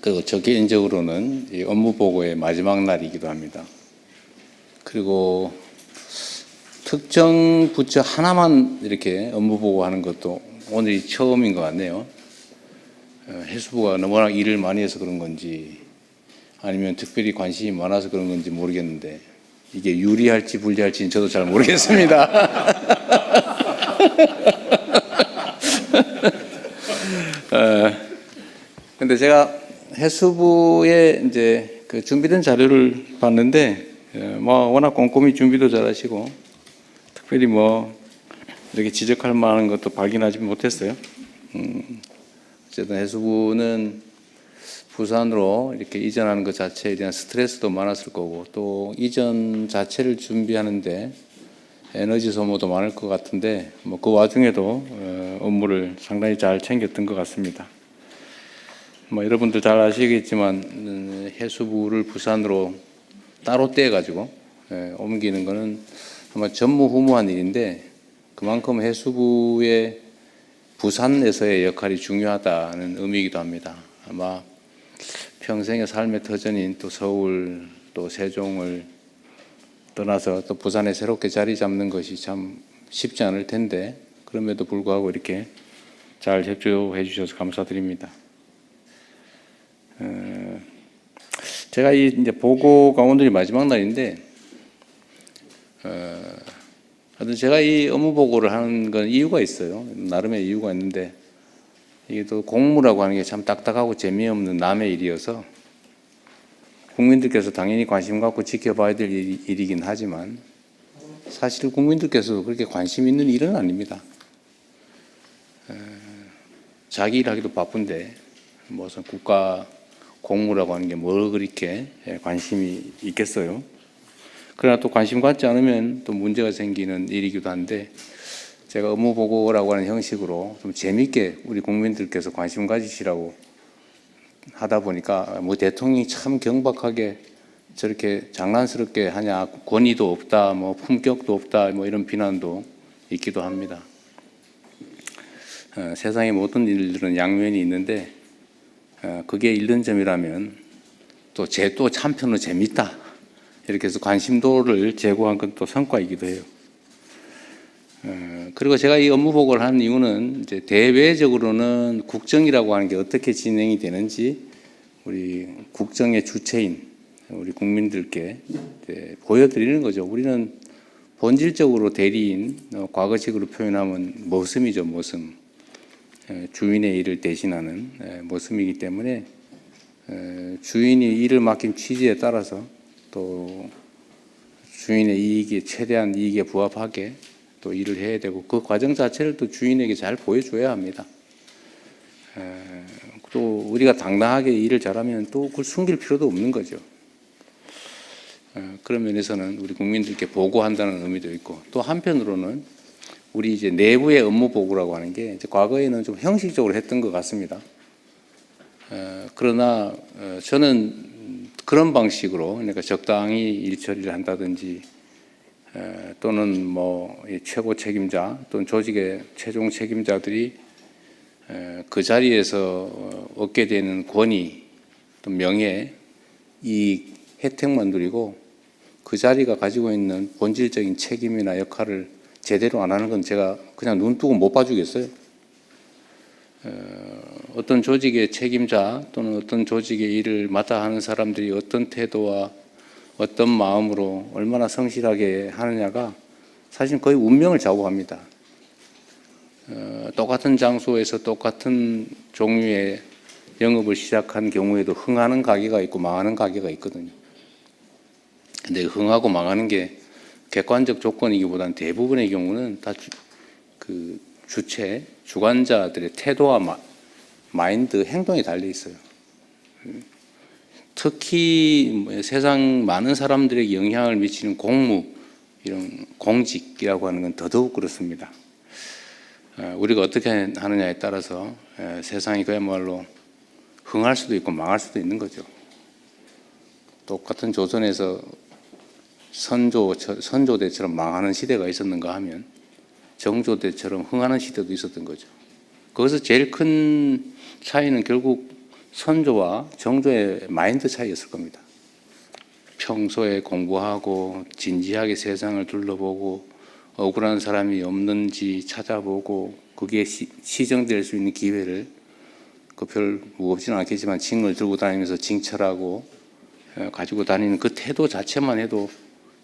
그리고 저 개인적으로는 이 업무 보고의 마지막 날이기도 합니다. 그리고 특정 부처 하나만 이렇게 업무 보고하는 것도 오늘이 처음인 것 같네요. 해수부가 너무나 일을 많이 해서 그런 건지 아니면 특별히 관심이 많아서 그런 건지 모르겠는데 이게 유리할지 불리할지는 저도 잘 모르겠습니다. 근데 제가 해수부에 이제 그 준비된 자료를 봤는데 뭐 워낙 꼼꼼히 준비도 잘하시고 특별히 뭐 이렇게 지적할 만한 것도 발견하지 못했어요. 어쨌든 해수부는 부산으로 이렇게 이전하는 것 자체에 대한 스트레스도 많았을 거고 또 이전 자체를 준비하는데 에너지 소모도 많을 것 같은데 뭐 그 와중에도 업무를 상당히 잘 챙겼던 것 같습니다. 뭐 여러분들 잘 아시겠지만 해수부를 부산으로 따로 떼가지고 옮기는 거는 아마 전무후무한 일인데 그만큼 해수부의 부산에서의 역할이 중요하다는 의미이기도 합니다. 아마 평생의 삶의 터전인 또 서울 또 세종을 떠나서 또 부산에 새롭게 자리 잡는 것이 참 쉽지 않을 텐데 그럼에도 불구하고 이렇게 잘 협조해 주셔서 감사드립니다. 제가 이제 보고가 오늘이 마지막 날인데 하여튼 제가 이 업무 보고를 하는 건 이유가 있어요. 나름의 이유가 있는데 이게 또 공무라고 하는 게 참 딱딱하고 재미없는 남의 일이어서 국민들께서 당연히 관심 갖고 지켜봐야 될 일이긴 하지만 사실 국민들께서도 그렇게 관심 있는 일은 아닙니다. 자기 일하기도 바쁜데 무슨 국가 공무라고 하는 게 뭘 그렇게 관심이 있겠어요. 그러나 또 관심 갖지 않으면 또 문제가 생기는 일이기도 한데 제가 업무 보고라고 하는 형식으로 좀 재미있게 우리 국민들께서 관심 가지시라고 하다 보니까 뭐 대통령이 참 경박하게 저렇게 장난스럽게 하냐, 권위도 없다, 뭐 품격도 없다, 뭐 이런 비난도 있기도 합니다. 세상의 모든 일들은 양면이 있는데 그게 잃는 점이라면 또 한편으로 재밌다 이렇게 해서 관심도를 제고한 건 또 성과이기도 해요. 그리고 제가 이 업무 보고를 한 이유는 이제 대외적으로는 국정이라고 하는 게 어떻게 진행이 되는지 우리 국정의 주체인 우리 국민들께 보여드리는 거죠. 우리는 본질적으로 대리인, 과거식으로 표현하면 머슴이죠, 머슴. 주인의 일을 대신하는 머슴이기 때문에 주인이 일을 맡긴 취지에 따라서 또 주인의 이익에 최대한 이익에 부합하게 또 일을 해야 되고 그 과정 자체를 또 주인에게 잘 보여줘야 합니다. 또 우리가 당당하게 일을 잘하면 또 그걸 숨길 필요도 없는 거죠. 그런 면에서는 우리 국민들께 보고한다는 의미도 있고 또 한편으로는 우리 이제 내부의 업무 보고라고 하는 게 이제 과거에는 좀 형식적으로 했던 것 같습니다. 그러나 저는 그런 방식으로 그러니까 적당히 일 처리를 한다든지 또는 뭐 최고 책임자 또는 조직의 최종 책임자들이 그 자리에서 얻게 되는 권위 또 명예 이익 혜택만 누리고 그 자리가 가지고 있는 본질적인 책임이나 역할을 제대로 안 하는 건 제가 그냥 눈 뜨고 못 봐주겠어요. 어떤 조직의 책임자 또는 어떤 조직의 일을 맡아 하는 사람들이 어떤 태도와 어떤 마음으로 얼마나 성실하게 하느냐가 사실 거의 운명을 좌우합니다. 똑같은 장소에서 똑같은 종류의 영업을 시작한 경우에도 흥하는 가게가 있고 망하는 가게가 있거든요. 근데 흥하고 망하는 게 객관적 조건이기보다는 대부분의 경우는 다 그 주체, 주관자들의 태도와 마인드, 행동이 달려 있어요. 특히 세상 많은 사람들에게 영향을 미치는 공무, 이런 공직이라고 하는 건 더더욱 그렇습니다. 우리가 어떻게 하느냐에 따라서 세상이 그야말로 흥할 수도 있고 망할 수도 있는 거죠. 똑같은 조선에서 선조대처럼 망하는 시대가 있었는가 하면 정조대처럼 흥하는 시대도 있었던 거죠. 거기서 제일 큰 차이는 결국 선조와 정조의 마인드 차이였을 겁니다. 평소에 공부하고 진지하게 세상을 둘러보고 억울한 사람이 없는지 찾아보고 그게 시정될 수 있는 기회를 그 별 무겁지는 않겠지만 징을 들고 다니면서 징철하고 가지고 다니는 그 태도 자체만 해도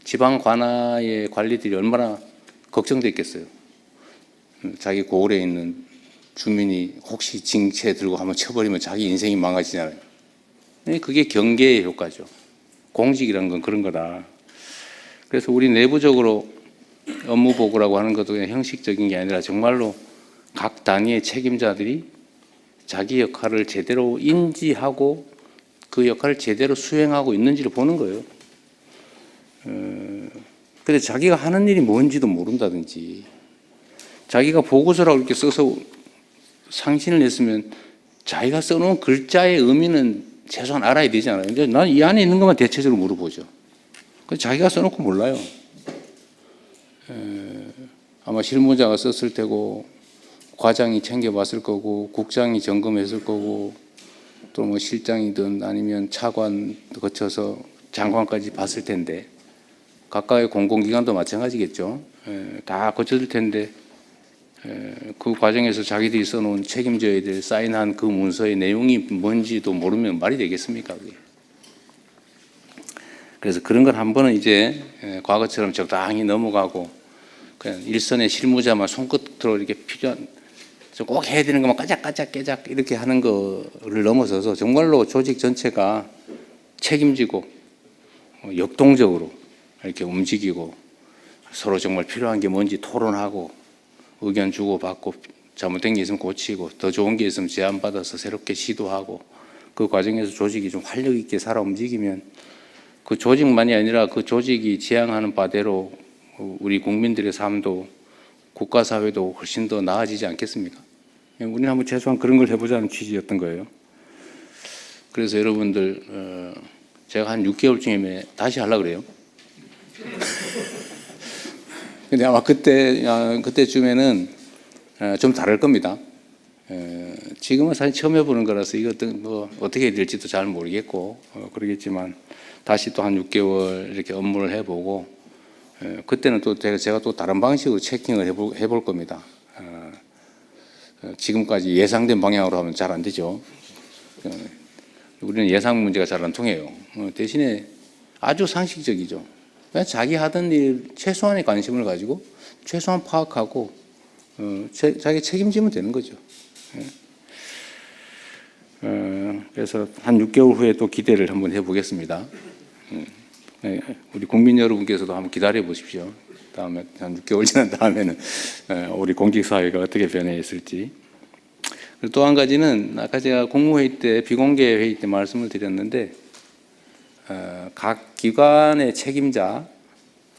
지방 관아의 관리들이 얼마나 걱정됐겠어요. 자기 고을에 있는 주민이 혹시 징체 들고 한번 쳐버리면 자기 인생이 망가지잖아요. 그게 경계의 효과죠. 공직이라는 건 그런 거다. 그래서 우리 내부적으로 업무 보고라고 하는 것도 그냥 형식적인 게 아니라 정말로 각 단위의 책임자들이 자기 역할을 제대로 인지하고 그 역할을 제대로 수행하고 있는지를 보는 거예요. 근데 자기가 하는 일이 뭔지도 모른다든지 자기가 보고서라고 이렇게 써서 상신을 냈으면 자기가 써놓은 글자의 의미는 최소한 알아야 되잖아요. 근데 난 이 안에 있는 것만 대체적으로 물어보죠. 자기가 써놓고 몰라요. 아마 실무자가 썼을 테고 과장이 챙겨봤을 거고 국장이 점검했을 거고 또 뭐 실장이든 아니면 차관 거쳐서 장관까지 봤을 텐데 각각의 공공기관도 마찬가지겠죠. 다 거쳤을 텐데 그 과정에서 자기들이 써놓은 책임져야 될 사인한 그 문서의 내용이 뭔지도 모르면 말이 되겠습니까? 그게. 그래서 그런 걸 한 번은 이제 과거처럼 적당히 넘어가고 그냥 일선의 실무자만 손끝으로 이렇게 필요한 꼭 해야 되는 것만 까작까작 깨작 이렇게 하는 거를 넘어서서 정말로 조직 전체가 책임지고 역동적으로 이렇게 움직이고 서로 정말 필요한 게 뭔지 토론하고 의견 주고받고 잘못된 게 있으면 고치고 더 좋은 게 있으면 제안받아서 새롭게 시도하고 그 과정에서 조직이 좀 활력 있게 살아 움직이면 그 조직만이 아니라 그 조직이 지향하는 바대로 우리 국민들의 삶도 국가사회도 훨씬 더 나아지지 않겠습니까? 우리는 한번 최소한 그런 걸 해보자는 취지였던 거예요. 그래서 여러분들 제가 한 6개월쯤에 다시 하려고 그래요. 근데 아마 그때쯤에는 좀 다를 겁니다. 지금은 사실 처음 해보는 거라서 이것도 뭐 어떻게 될지도 잘 모르겠고 그러겠지만 다시 또 한 6개월 이렇게 업무를 해보고 그때는 또 제가 또 다른 방식으로 체킹을 해볼 겁니다. 지금까지 예상된 방향으로 하면 잘 안 되죠. 우리는 예상 문제가 잘 안 통해요. 대신에 아주 상식적이죠. 그냥 자기 하던 일 최소한의 관심을 가지고 최소한 파악하고 자기 책임지면 되는 거죠. 그래서 한 6개월 후에 또 기대를 한번 해보겠습니다. 우리 국민 여러분께서도 한번 기다려 보십시오. 다음에 한 6개월 지난 다음에는 우리 공직사회가 어떻게 변해 있을지. 또 한 가지는 아까 제가 국무회의 때 비공개 회의 때 말씀을 드렸는데 각 기관의 책임자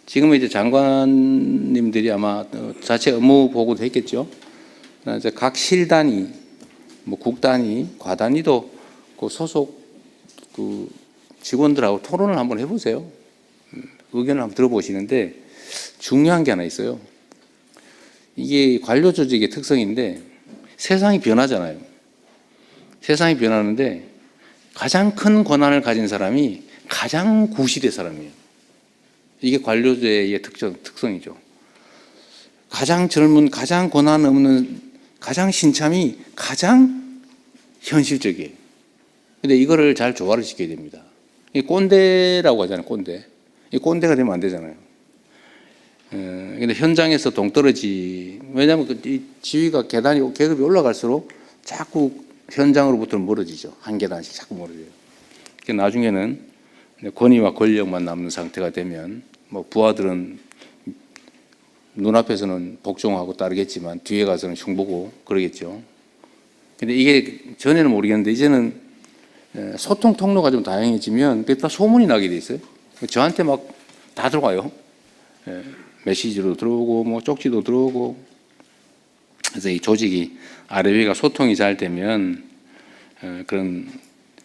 지금은 이제 장관님들이 아마 자체 업무 보고도 했겠죠. 이제 각 실 단위, 뭐 국 단위, 과 단위도 그 소속 그 직원들하고 토론을 한번 해보세요. 의견을 한번 들어보시는데 중요한 게 하나 있어요. 이게 관료 조직의 특성인데 세상이 변하잖아요. 세상이 변하는데 가장 큰 권한을 가진 사람이 가장 구시대 사람이에요. 이게 관료제의 특성이죠. 가장 젊은, 가장 권한 없는, 가장 신참이 가장 현실적이에요. 근데 이거를 잘 조화를 시켜야 됩니다. 이 꼰대라고 하잖아요, 꼰대. 이 꼰대가 되면 안 되잖아요. 근데 현장에서 동떨어지, 왜냐하면 이 지위가 계급이 올라갈수록 자꾸 현장으로부터 멀어지죠. 한 계단씩 자꾸 멀어져요. 나중에는 권위와 권력만 남는 상태가 되면 뭐 부하들은 눈앞에서는 복종하고 따르겠지만 뒤에 가서는 흉보고 그러겠죠. 근데 이게 전에는 모르겠는데 이제는 소통 통로가 좀 다양해지면 그게 다 소문이 나게 돼 있어요. 저한테 막 다 들어와요. 메시지로 들어오고 뭐 쪽지도 들어오고. 그래서 이 조직이 아래 위가 소통이 잘 되면 그런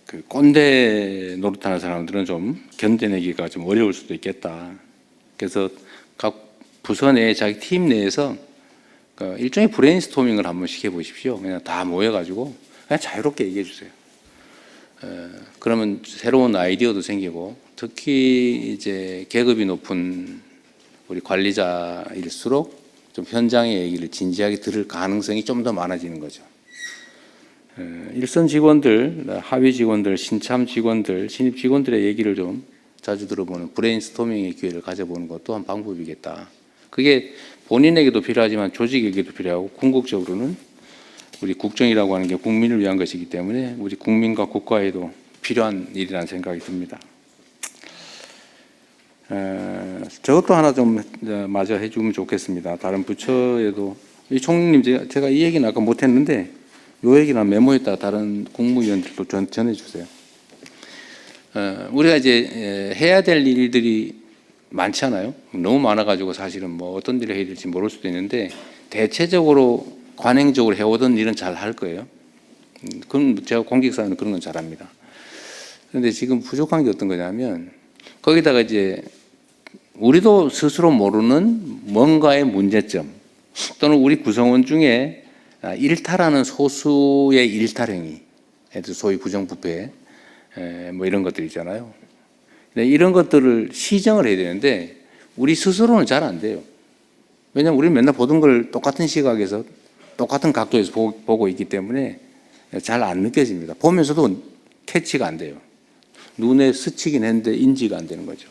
그 꼰대 노릇하는 사람들은 좀 견뎌내기가 좀 어려울 수도 있겠다. 그래서 각 부서 내 자기 팀 내에서 일종의 브레인스토밍을 한 번씩 해보십시오. 그냥 다 모여가지고 그냥 자유롭게 얘기해 주세요. 그러면 새로운 아이디어도 생기고, 특히 이제 계급이 높은 우리 관리자일수록 좀 현장의 얘기를 진지하게 들을 가능성이 좀 더 많아지는 거죠. 일선 직원들, 하위 직원들, 신참 직원들, 신입 직원들의 얘기를 좀 자주 들어보는 브레인스토밍의 기회를 가져보는 것도 한 방법이겠다. 그게 본인에게도 필요하지만 조직에게도 필요하고, 궁극적으로는 우리 국정이라고 하는 게 국민을 위한 것이기 때문에 우리 국민과 국가에도 필요한 일이라는 생각이 듭니다. 저것도 하나 좀 마저 해주면 좋겠습니다. 다른 부처에도. 이 총리님, 제가 이 얘기는 아까 못했는데 이 얘기는 메모했다 다른 국무위원들도 전해주세요. 우리가 이제 해야 될 일들이 많잖아요. 너무 많아가지고 사실은 뭐 어떤 일을 해야 될지 모를 수도 있는데, 대체적으로 관행적으로 해오던 일은 잘 할 거예요. 그럼 제가 공직사는 그런 건 잘합니다. 그런데 지금 부족한 게 어떤 거냐면, 거기다가 이제 우리도 스스로 모르는 뭔가의 문제점, 또는 우리 구성원 중에 일탈하는 소수의 일탈행위, 소위 부정부패, 뭐 이런 것들 있잖아요. 이런 것들을 시정을 해야 되는데 우리 스스로는 잘 안 돼요. 왜냐하면 우리는 맨날 보던 걸 똑같은 시각에서 똑같은 각도에서 보고 있기 때문에 잘 안 느껴집니다. 보면서도 캐치가 안 돼요. 눈에 스치긴 했는데 인지가 안 되는 거죠.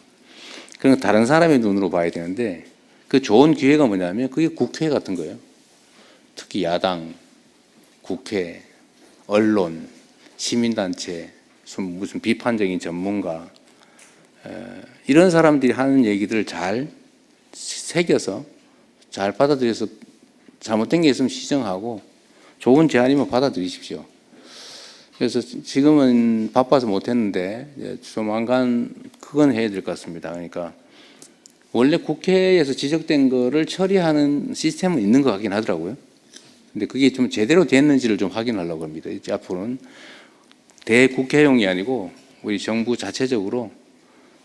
그러니까 다른 사람의 눈으로 봐야 되는데, 그 좋은 기회가 뭐냐면 그게 국회 같은 거예요. 특히 야당, 국회, 언론, 시민단체, 무슨 비판적인 전문가, 이런 사람들이 하는 얘기들을 잘 새겨서 잘 받아들여서 잘못된 게 있으면 시정하고, 좋은 제안이면 받아들이십시오. 그래서 지금은 바빠서 못했는데 조만간 그건 해야 될 것 같습니다. 그러니까 원래 국회에서 지적된 거를 처리하는 시스템은 있는 것 같긴 하더라고요. 근데 그게 좀 제대로 됐는지를 좀 확인하려고 합니다. 이제 앞으로는 대국회용이 아니고 우리 정부 자체적으로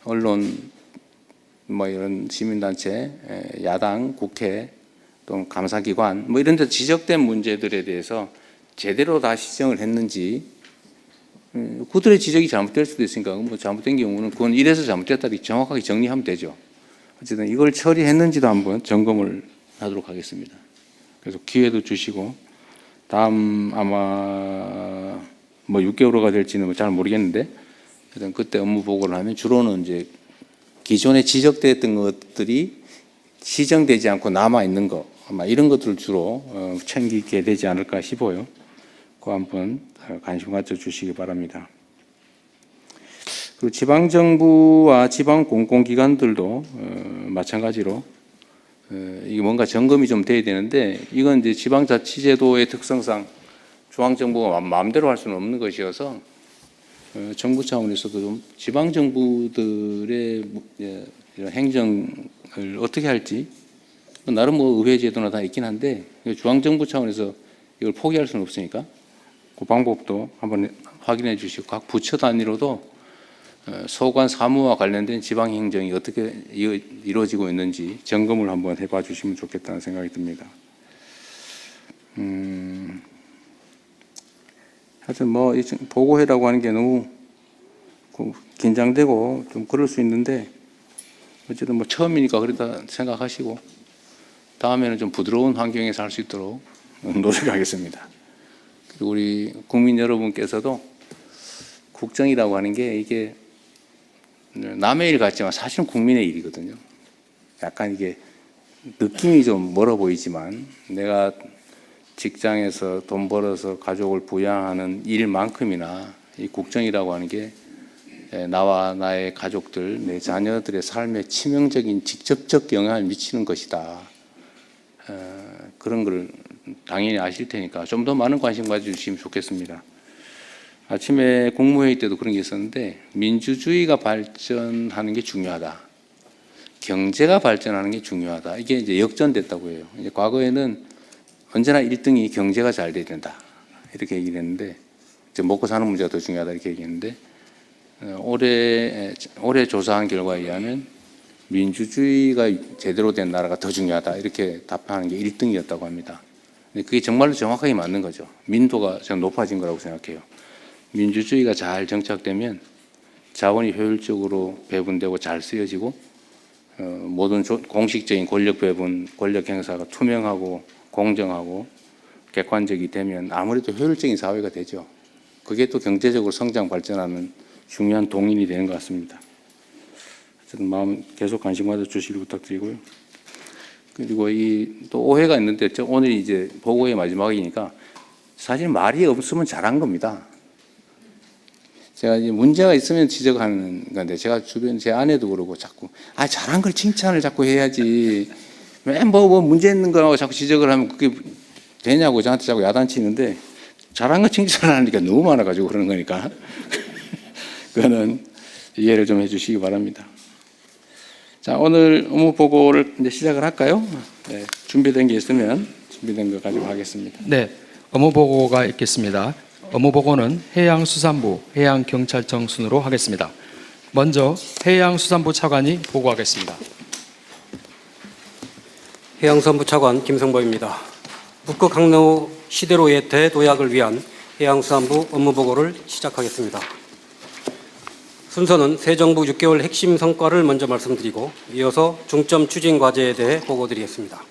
언론, 뭐 이런 시민단체, 야당, 국회, 또 감사기관, 뭐 이런 데 지적된 문제들에 대해서 제대로 다 시정을 했는지, 그들의 지적이 잘못될 수도 있으니까 뭐 잘못된 경우는 그건 이래서 잘못됐다 이렇게 정확하게 정리하면 되죠. 어쨌든 이걸 처리했는지도 한번 점검을 하도록 하겠습니다. 그래서 기회도 주시고, 다음 아마 뭐 6개월 후가 될지는 잘 모르겠는데, 하여튼 그때 업무 보고를 하면 주로는 이제 기존에 지적됐던 것들이 시정되지 않고 남아 있는 거, 아마 이런 것들을 주로 챙기게 되지 않을까 싶어요. 그거 한번 관심 가져 주시기 바랍니다. 그리고 지방정부와 지방 공공기관들도 마찬가지로 이게 뭔가 점검이 좀 돼야 되는데, 이건 이제 지방자치제도의 특성상 중앙정부가 마음대로 할 수는 없는 것이어서 정부 차원에서도 좀 지방정부들의 이런 행정을 어떻게 할지, 나름 뭐 의회 제도나 다 있긴 한데 중앙정부 차원에서 이걸 포기할 수는 없으니까 그 방법도 한번 확인해 주시고, 각 부처 단위로도 소관 사무와 관련된 지방 행정이 어떻게 이루어지고 있는지 점검을 한번 해봐 주시면 좋겠다는 생각이 듭니다. 하여튼 뭐 보고회라고 하는 게 너무 긴장되고 좀 그럴 수 있는데, 어쨌든 뭐 처음이니까 그러다 생각하시고 다음에는 좀 부드러운 환경에서 할 수 있도록 노력하겠습니다. 그리고 우리 국민 여러분께서도 국정이라고 하는 게 이게 남의 일 같지만 사실은 국민의 일이거든요. 약간 이게 느낌이 좀 멀어 보이지만 내가 직장에서 돈 벌어서 가족을 부양하는 일만큼이나 이 국정이라고 하는 게 나와 나의 가족들, 내 자녀들의 삶에 치명적인 직접적 영향을 미치는 것이다. 그런 걸 당연히 아실 테니까 좀 더 많은 관심 가져주시면 좋겠습니다. 아침에 국무회의 때도 그런 게 있었는데, 민주주의가 발전하는 게 중요하다, 경제가 발전하는 게 중요하다, 이게 이제 역전됐다고 해요. 이제 과거에는 언제나 1등이 경제가 잘 돼야 된다 이렇게 얘기를 했는데, 이제 먹고 사는 문제가 더 중요하다 이렇게 얘기했는데, 올해 조사한 결과에 의하면 민주주의가 제대로 된 나라가 더 중요하다 이렇게 답하는 게 1등이었다고 합니다. 근데 그게 정말로 정확하게 맞는 거죠. 민도가 좀 높아진 거라고 생각해요. 민주주의가 잘 정착되면 자원이 효율적으로 배분되고 잘 쓰여지고 모든 공식적인 권력 배분, 권력 행사가 투명하고 공정하고 객관적이 되면 아무래도 효율적인 사회가 되죠. 그게 또 경제적으로 성장 발전하는 중요한 동인이 되는 것 같습니다. 어쨌든 마음 계속 관심 가져주시길 부탁드리고요. 그리고 또 오해가 있는데 오늘이 이제 보고의 마지막이니까 사실 말이 없으면 잘한 겁니다. 제가 이제 문제가 있으면 지적하는 건데 제가 주변 제 아내도 그러고 자꾸 잘한 걸 칭찬을 자꾸 해야지 맨 뭐 문제 있는 거라고 자꾸 지적을 하면 그게 되냐고 저한테 자꾸 야단치는데 잘한 거 칭찬을 하니까 너무 많아가지고 그러는 거니까 그거는 이해를 좀 해주시기 바랍니다. 자, 오늘 업무 보고를 이제 시작을 할까요? 네, 준비된 게 있으면 준비된 거 가지고 하겠습니다. 네, 업무 보고가 있겠습니다. 업무 보고는 해양수산부, 해양경찰청 순으로 하겠습니다. 먼저 해양수산부 차관이 보고하겠습니다. 해양수산부 차관 김성보입니다. 북극 항로 시대로의 대도약을 위한 해양수산부 업무 보고를 시작하겠습니다. 순서는 새 정부 6개월 핵심 성과를 먼저 말씀드리고 이어서 중점 추진 과제에 대해 보고드리겠습니다.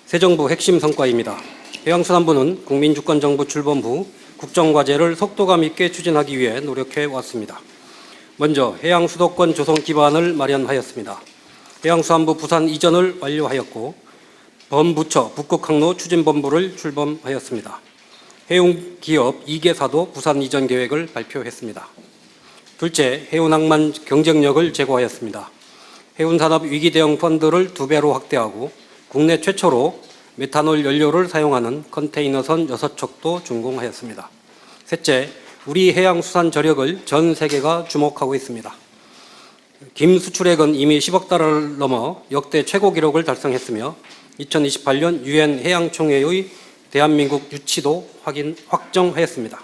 새 정부 핵심 성과입니다. 해양수산부는 국민주권정부 출범 후 국정과제를 속도감 있게 추진하기 위해 노력해 왔습니다. 먼저 해양수도권 조성 기반을 마련하였습니다. 해양수산부 부산 이전을 완료하였고 범부처 북극항로 추진본부를 출범하였습니다. 해운기업 2개사도 부산 이전 계획을 발표했습니다. 둘째, 해운항만 경쟁력을 제고하였습니다. 해운산업 위기대응 펀드를 2배로 확대하고 국내 최초로 메탄올 연료를 사용하는 컨테이너선 6척도 준공하였습니다. 셋째, 우리 해양수산 저력을 전 세계가 주목하고 있습니다. 김 수출액은 이미 10억 달러를 넘어 역대 최고 기록을 달성했으며 2028년 UN 해양총회의 대한민국 유치도 확정하였습니다.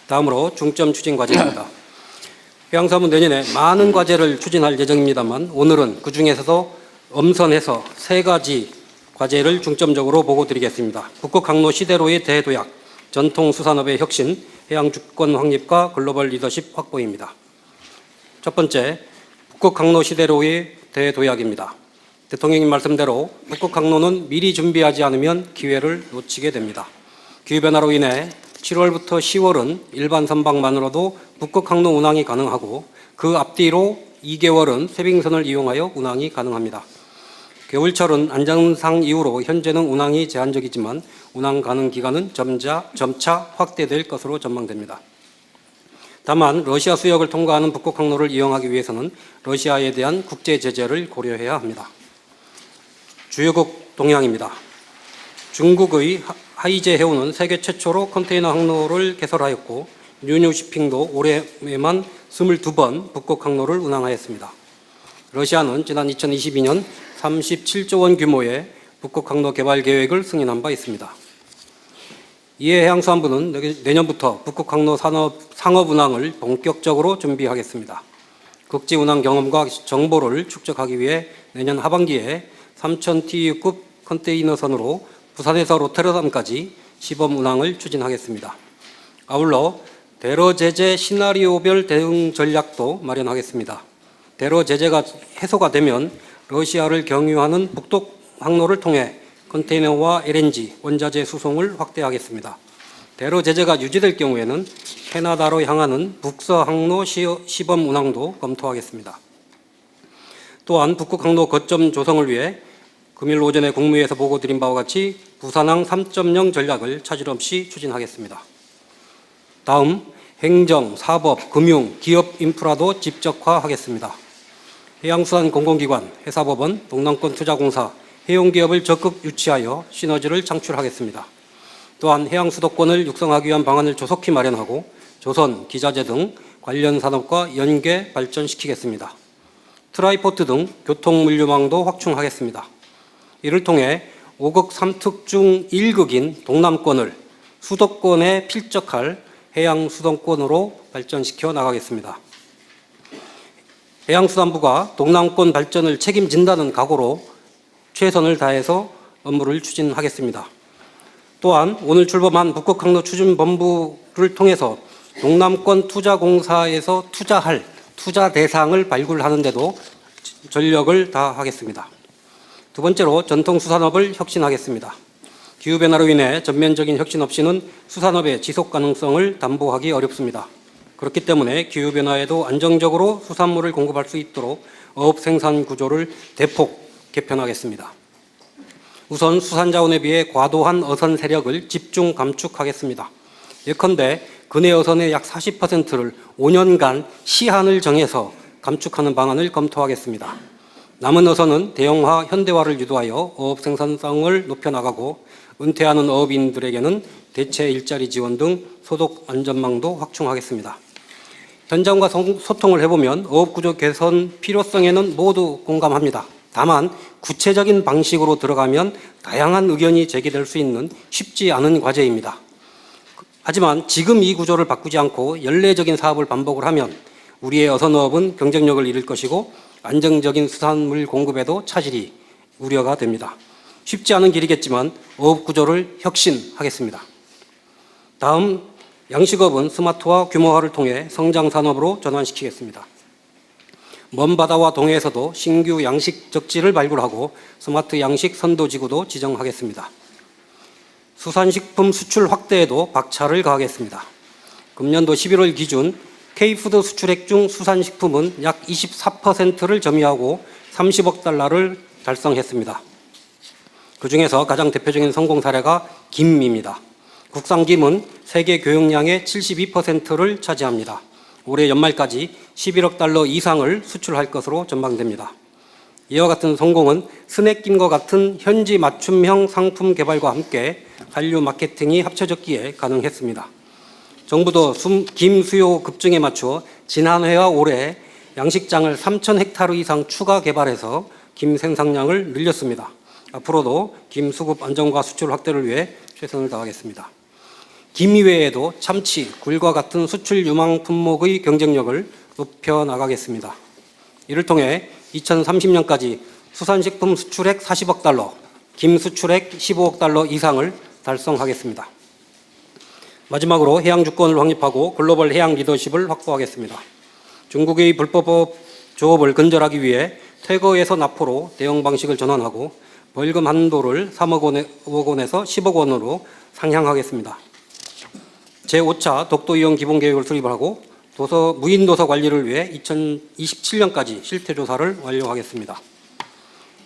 다음으로 중점 추진 과제입니다. 해양수산부 내년에 많은 과제를 추진할 예정입니다만 오늘은 그중에서도 엄선해서 3가지 과제를 중점적으로 보고드리겠습니다. 북극항로 시대로의 대도약, 전통수산업의 혁신, 해양주권 확립과 글로벌 리더십 확보입니다. 첫 번째, 북극항로 시대로의 대도약입니다. 대통령님 말씀대로 북극항로는 미리 준비하지 않으면 기회를 놓치게 됩니다. 기후변화로 인해 7월부터 10월은 일반 선박만으로도 북극항로 운항이 가능하고 그 앞뒤로 2개월은 쇄빙선을 이용하여 운항이 가능합니다. 겨울철은 안전상 이유로 현재는 운항이 제한적이지만 운항 가능 기간은 점차 확대될 것으로 전망됩니다. 다만 러시아 수역을 통과하는 북극항로를 이용하기 위해서는 러시아에 대한 국제 제재를 고려해야 합니다. 주요국 동향입니다. 중국의 하이제 해운은 세계 최초로 컨테이너 항로를 개설하였고 뉴뉴시핑도 올해에만 22번 북극항로를 운항하였습니다. 러시아는 지난 2022년 37조 원 규모의 북극항로 개발 계획을 승인한 바 있습니다. 이에 해양수산부는 내년부터 북극항로 상업 운항을 본격적으로 준비하겠습니다. 극지 운항 경험과 정보를 축적하기 위해 내년 하반기에 3,000TEU급 컨테이너선으로 부산에서 로테르담까지 시범 운항을 추진하겠습니다. 아울러 대러 제재 시나리오별 대응 전략도 마련하겠습니다. 대러 제재가 해소가 되면 러시아를 경유하는 북극 항로를 통해 컨테이너와 LNG, 원자재 수송을 확대하겠습니다. 대러 제재가 유지될 경우에는 캐나다로 향하는 북서항로 시범 운항도 검토하겠습니다. 또한 북극항로 거점 조성을 위해 금일 오전에 국무회에서 보고드린 바와 같이 부산항 3.0 전략을 차질 없이 추진하겠습니다. 다음, 행정, 사법, 금융, 기업 인프라도 집적화하겠습니다. 해양수산 공공기관, 해사법원, 동남권투자공사, 해운기업을 적극 유치하여 시너지를 창출하겠습니다. 또한 해양수도권을 육성하기 위한 방안을 조속히 마련하고 조선, 기자재 등 관련 산업과 연계 발전시키겠습니다. 트라이포트 등 교통물류망도 확충하겠습니다. 이를 통해 5극 3특 중 1극인 동남권을 수도권에 필적할 해양수도권으로 발전시켜 나가겠습니다. 해양수산부가 동남권 발전을 책임진다는 각오로 최선을 다해서 업무를 추진하겠습니다. 또한 오늘 출범한 북극항로 추진본부 통해서 동남권 투자공사에서 투자할 투자 대상을 발굴하는 데도 전력을 다하겠습니다. 두 번째로 전통수산업을 혁신하겠습니다. 기후변화로 인해 전면적인 혁신 없이는 수산업의 지속 가능성을 담보하기 어렵습니다. 그렇기 때문에 기후변화에도 안정적으로 수산물을 공급할 수 있도록 어업 생산 구조를 대폭 개편하겠습니다. 우선 수산자원에 비해 과도한 어선 세력을 집중 감축하겠습니다. 예컨대 근해 어선의 약 40%를 5년간 시한을 정해서 감축하는 방안을 검토하겠습니다. 남은 어선은 대형화, 현대화를 유도하여 어업 생산성을 높여나가고 은퇴하는 어업인들에게는 대체 일자리 지원 등 소득 안전망도 확충하겠습니다. 현장과 소통을 해보면 어업구조 개선 필요성에는 모두 공감합니다. 다만 구체적인 방식으로 들어가면 다양한 의견이 제기될 수 있는 쉽지 않은 과제입니다. 하지만 지금 이 구조를 바꾸지 않고 연례적인 사업을 반복을 하면 우리의 어선어업은 경쟁력을 잃을 것이고 안정적인 수산물 공급에도 차질이 우려가 됩니다. 쉽지 않은 길이겠지만 어업 구조를 혁신하겠습니다. 다음, 양식업은 스마트화, 규모화를 통해 성장 산업으로 전환시키겠습니다. 먼 바다와 동해에서도 신규 양식 적지를 발굴하고 스마트 양식 선도지구도 지정하겠습니다. 수산식품 수출 확대에도 박차를 가하겠습니다. 금년도 11월 기준 K푸드 수출액 중 수산식품은 약 24%를 점유하고 30억 달러를 달성했습니다. 그중에서 가장 대표적인 성공 사례가 김입니다. 국산김은 세계 교역량의 72%를 차지합니다. 올해 연말까지 11억 달러 이상을 수출할 것으로 전망됩니다. 이와 같은 성공은 스낵김과 같은 현지 맞춤형 상품 개발과 함께 한류 마케팅이 합쳐졌기에 가능했습니다. 정부도 김 수요 급증에 맞춰 지난해와 올해 양식장을 3,000헥타르 이상 추가 개발해서 김 생산량을 늘렸습니다. 앞으로도 김 수급 안정과 수출 확대를 위해 최선을 다하겠습니다. 김 이외에도 참치, 굴과 같은 수출 유망 품목의 경쟁력을 높여 나가겠습니다. 이를 통해 2030년까지 수산식품 수출액 40억 달러, 김 수출액 15억 달러 이상을 달성하겠습니다. 마지막으로 해양 주권을 확립하고 글로벌 해양 리더십을 확보하겠습니다. 중국의 불법 조업을 근절하기 위해 퇴거에서 납포로 대응 방식을 전환하고 벌금 한도를 3억 원에서 10억 원으로 상향하겠습니다. 제5차 독도 이용 기본계획을 수립을 하고 무인 도서 관리를 위해 2027년까지 실태조사를 완료하겠습니다.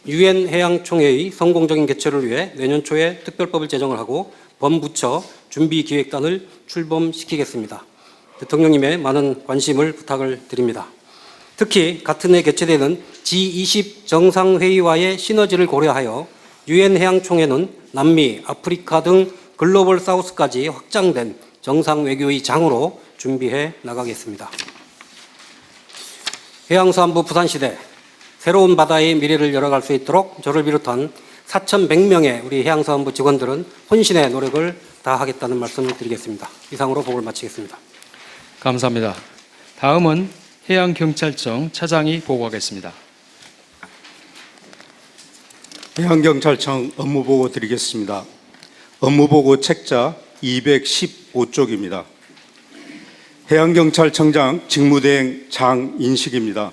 유엔 해양총회의 성공적인 개최를 위해 내년 초에 특별법을 제정을 하고 범부처 준비기획단을 출범시키겠습니다. 대통령님의 많은 관심을 부탁을 드립니다. 특히 같은 해 개최되는 G20 정상회의와의 시너지를 고려하여 유엔 해양총회는 남미, 아프리카 등 글로벌 사우스까지 확장된 정상외교의 장으로 준비해 나가겠습니다. 해양수산부 부산시대, 새로운 바다의 미래를 열어갈 수 있도록 저를 비롯한 4,100명의 우리 해양수산부 직원들은 혼신의 노력을 다하겠다는 말씀을 드리겠습니다. 이상으로 보고를 마치겠습니다. 감사합니다. 다음은 해양경찰청 차장이 보고하겠습니다. 해양경찰청 업무보고 드리겠습니다. 업무보고 책자 215쪽입니다. 해양경찰청장 직무대행 장인식입니다.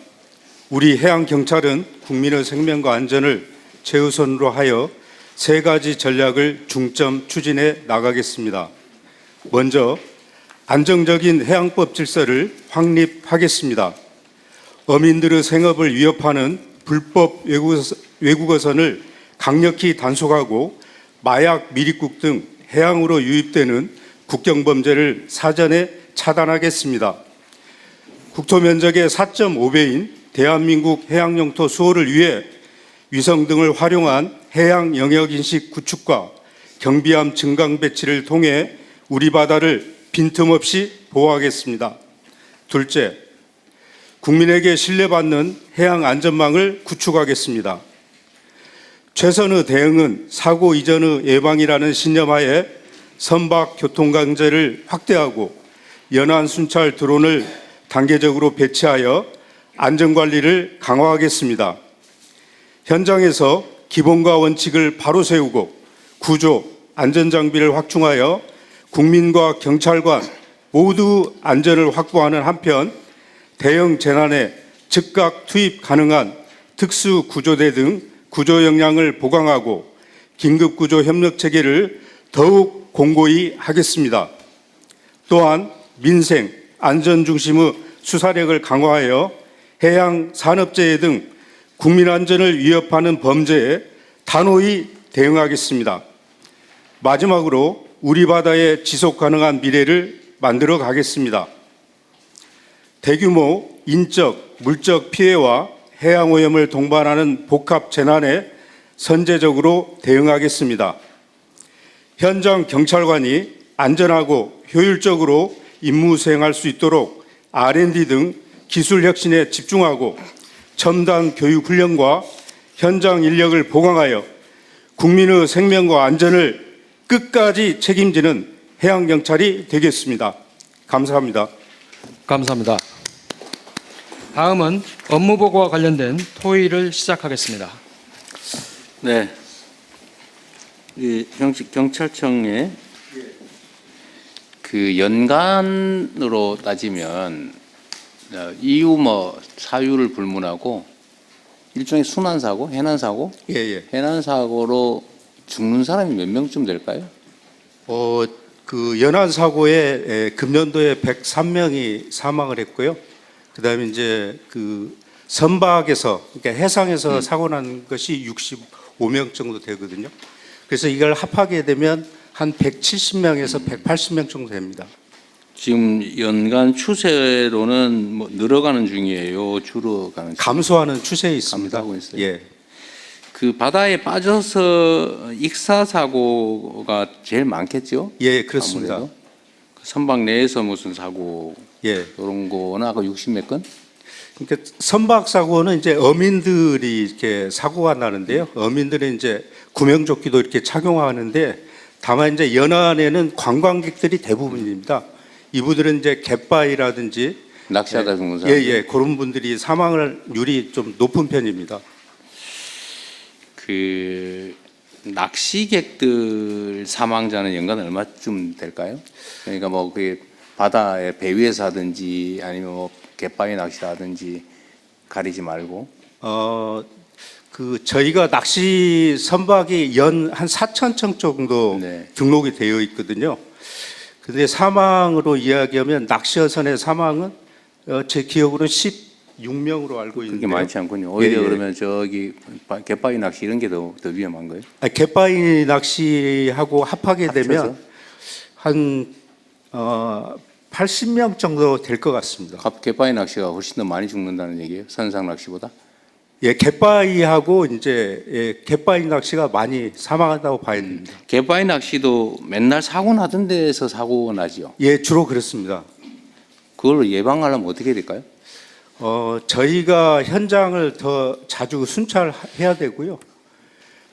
우리 해양경찰은 국민의 생명과 안전을 최우선으로 하여 세 가지 전략을 중점 추진해 나가겠습니다. 먼저 안정적인 해양법 질서를 확립하겠습니다. 어민들의 생업을 위협하는 불법 외국어선을 강력히 단속하고 마약, 미립국 등 해양으로 유입되는 국경범죄를 사전에 차단하겠습니다. 국토 면적의 4.5배인 대한민국 해양영토 수호를 위해 위성 등을 활용한 해양 영역인식 구축과 경비함 증강 배치를 통해 우리 바다를 빈틈없이 보호하겠습니다. 둘째, 국민에게 신뢰받는 해양 안전망을 구축하겠습니다. 최선의 대응은 사고 이전의 예방이라는 신념하에 선박 교통강제를 확대하고 연안 순찰 드론을 단계적으로 배치하여 안전관리를 강화하겠습니다. 현장에서 기본과 원칙을 바로 세우고 구조, 안전장비를 확충하여 국민과 경찰관, 모두 안전을 확보하는 한편 대형 재난에 즉각 투입 가능한 특수구조대 등 구조 역량을 보강하고 긴급구조 협력 체계를 더욱 공고히 하겠습니다. 또한 민생, 안전 중심의 수사력을 강화하여 해양 산업재해 등 국민 안전을 위협하는 범죄에 단호히 대응하겠습니다. 마지막으로 우리 바다의 지속 가능한 미래를 만들어 가겠습니다. 대규모 인적, 물적 피해와 해양 오염을 동반하는 복합 재난에 선제적으로 대응하겠습니다. 현장 경찰관이 안전하고 효율적으로 임무 수행할 수 있도록 R&D 등 기술 혁신에 집중하고 첨단 교육 훈련과 현장 인력을 보강하여 국민의 생명과 안전을 끝까지 책임지는 해양경찰이 되겠습니다. 감사합니다. 감사합니다. 다음은 업무보고와 관련된 토의를 시작하겠습니다. 네. 이 경찰청에 그 연간으로 따지면 이유 뭐 사유를 불문하고 일종의 순환 사고, 해난 사고, 해난 사고로 죽는 사람이 몇 명쯤 될까요? 그 연안 사고에 금년도에 103명이 사망을 했고요. 그다음에 이제 그 선박에서 그러니까 해상에서 사고 난 것이 65명 정도 되거든요. 그래서 이걸 합하게 되면 한 170명에서 180명 정도 됩니다. 지금 연간 추세로는 뭐 늘어가는 중이에요. 줄어가는 감소하는 추세에 있습니다. 감소하고 있어요. 예. 그 바다에 빠져서 익사 사고가 제일 많겠죠? 예, 그렇습니다. 아무래도. 선박 내에서 무슨 사고 예. 이런 거나 아까 60몇 건? 그러니까 선박 사고는 이제 어민들이 이렇게 사고가 나는데요. 어민들은 이제 구명조끼도 이렇게 착용하는데 다만 이제 연안에는 관광객들이 대부분입니다. 이분들은 이제 갯바위라든지 낚시하다 죽는 사람. 예, 그런 분들이 사망률이 좀 높은 편입니다. 그 낚시객들 사망자는 연간 얼마쯤 될까요? 그러니까 뭐 그게 바다에 배 위에서 하든지 아니면 뭐 갯바위 낚시하든지 가리지 말고. 그 저희가 낚시 선박이 연 한 4,000척 정도 네. 등록이 되어 있거든요. 근데 사망으로 이야기하면 낚시어선의 사망은 제 기억으로 16명으로 알고 그렇게 있는데요. 많지 않군요. 오히려 예, 예. 그러면 저기 갯바위 낚시 이런 게 더 위험한 거예요? 갯바위 낚시하고 합하게 되면 합쳐서? 한 80명 정도 될 것 같습니다. 갯바위 낚시가 훨씬 더 많이 죽는다는 얘기예요? 선상 낚시보다? 예, 갯바위하고 이제 갯바위 낚시가 많이 사망한다고 봐야 됩니다. 갯바위 낚시도 맨날 사고 나던 데서 사고 나지요. 예, 주로 그렇습니다. 그걸 예방하려면 어떻게 해야 될까요? 저희가 현장을 더 자주 순찰해야 되고요.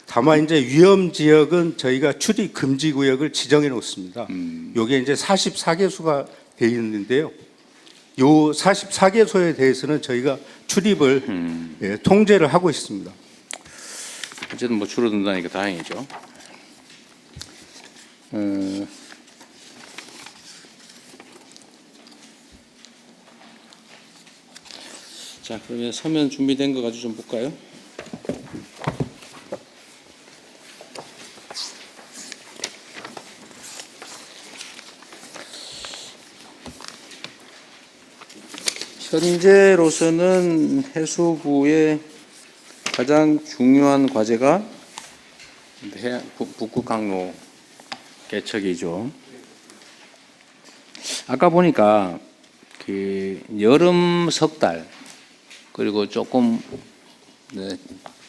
다만 이제 위험 지역은 저희가 출입 금지 구역을 지정해 놓습니다. 요게 이제 44개소가 되어 있는데요. 요 44개소에 대해서는 저희가 출입을 통제를 하고 있습니다. 어쨌든 뭐 줄어든다니까 다행이죠. 자, 그러면 서면 준비된 거 가지고 좀 볼까요? 현재로서는 해수부의 가장 중요한 과제가 북극 항로 개척이죠. 아까 보니까 그 여름 석 달 그리고 조금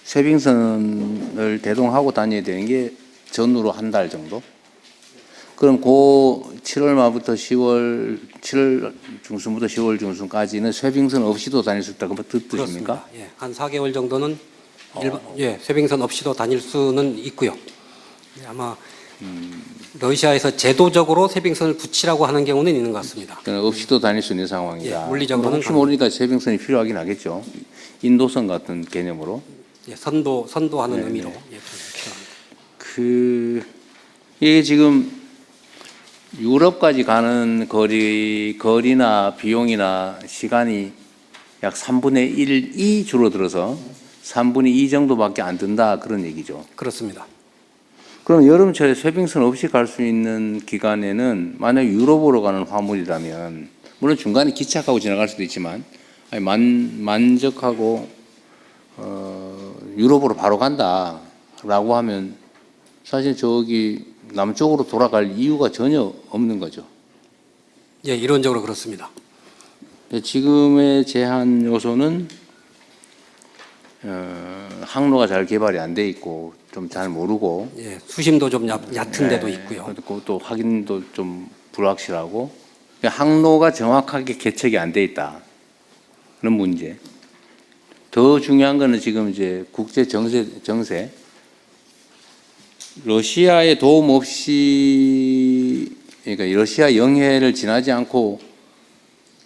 쇠빙선을 대동하고 다녀야 되는 게 전후로 한 달 정도. 그럼 그 7월 말부터 7월 중순부터 10월 중순까지는 쇠빙선 없이도 다닐 수 있다. 그 뜻입니까? 그렇습니다. 예, 한 4개월 정도는 쇠빙선 없이도 다닐 수는 있고요. 예, 아마 러시아에서 제도적으로 쇠빙선을 붙이라고 하는 경우는 있는 것 같습니다. 그러니까 없이도 다닐 수 있는 상황이다. 예, 물리적으로는 혹시 모르니까 쇠빙선이 필요하긴 하겠죠. 인도선 같은 개념으로. 예, 선도하는 의미로. 예, 이게 지금 유럽까지 가는 거리나 비용이나 시간이 약 3분의 1이 줄어들어서 3분의 2 정도밖에 안 든다 그런 얘기죠. 그렇습니다. 그럼 여름철에 쇄빙선 없이 갈 수 있는 기간에는 만약 유럽으로 가는 화물이라면 물론 중간에 기착하고 지나갈 수도 있지만 아니, 만적하고 유럽으로 바로 간다라고 하면 사실 저기 남쪽으로 돌아갈 이유가 전혀 없는 거죠. 예, 이론적으로 그렇습니다. 지금의 제한 요소는 항로가 잘 개발이 안 돼 있고 좀 잘 모르고 예, 수심도 좀 얕은 데도 있고요. 그리고 또 확인도 좀 불확실하고 항로가 정확하게 개척이 안 돼 있다 그런 문제. 더 중요한 거는 지금 이제 국제 정세 러시아의 도움 없이 그러니까 러시아 영해를 지나지 않고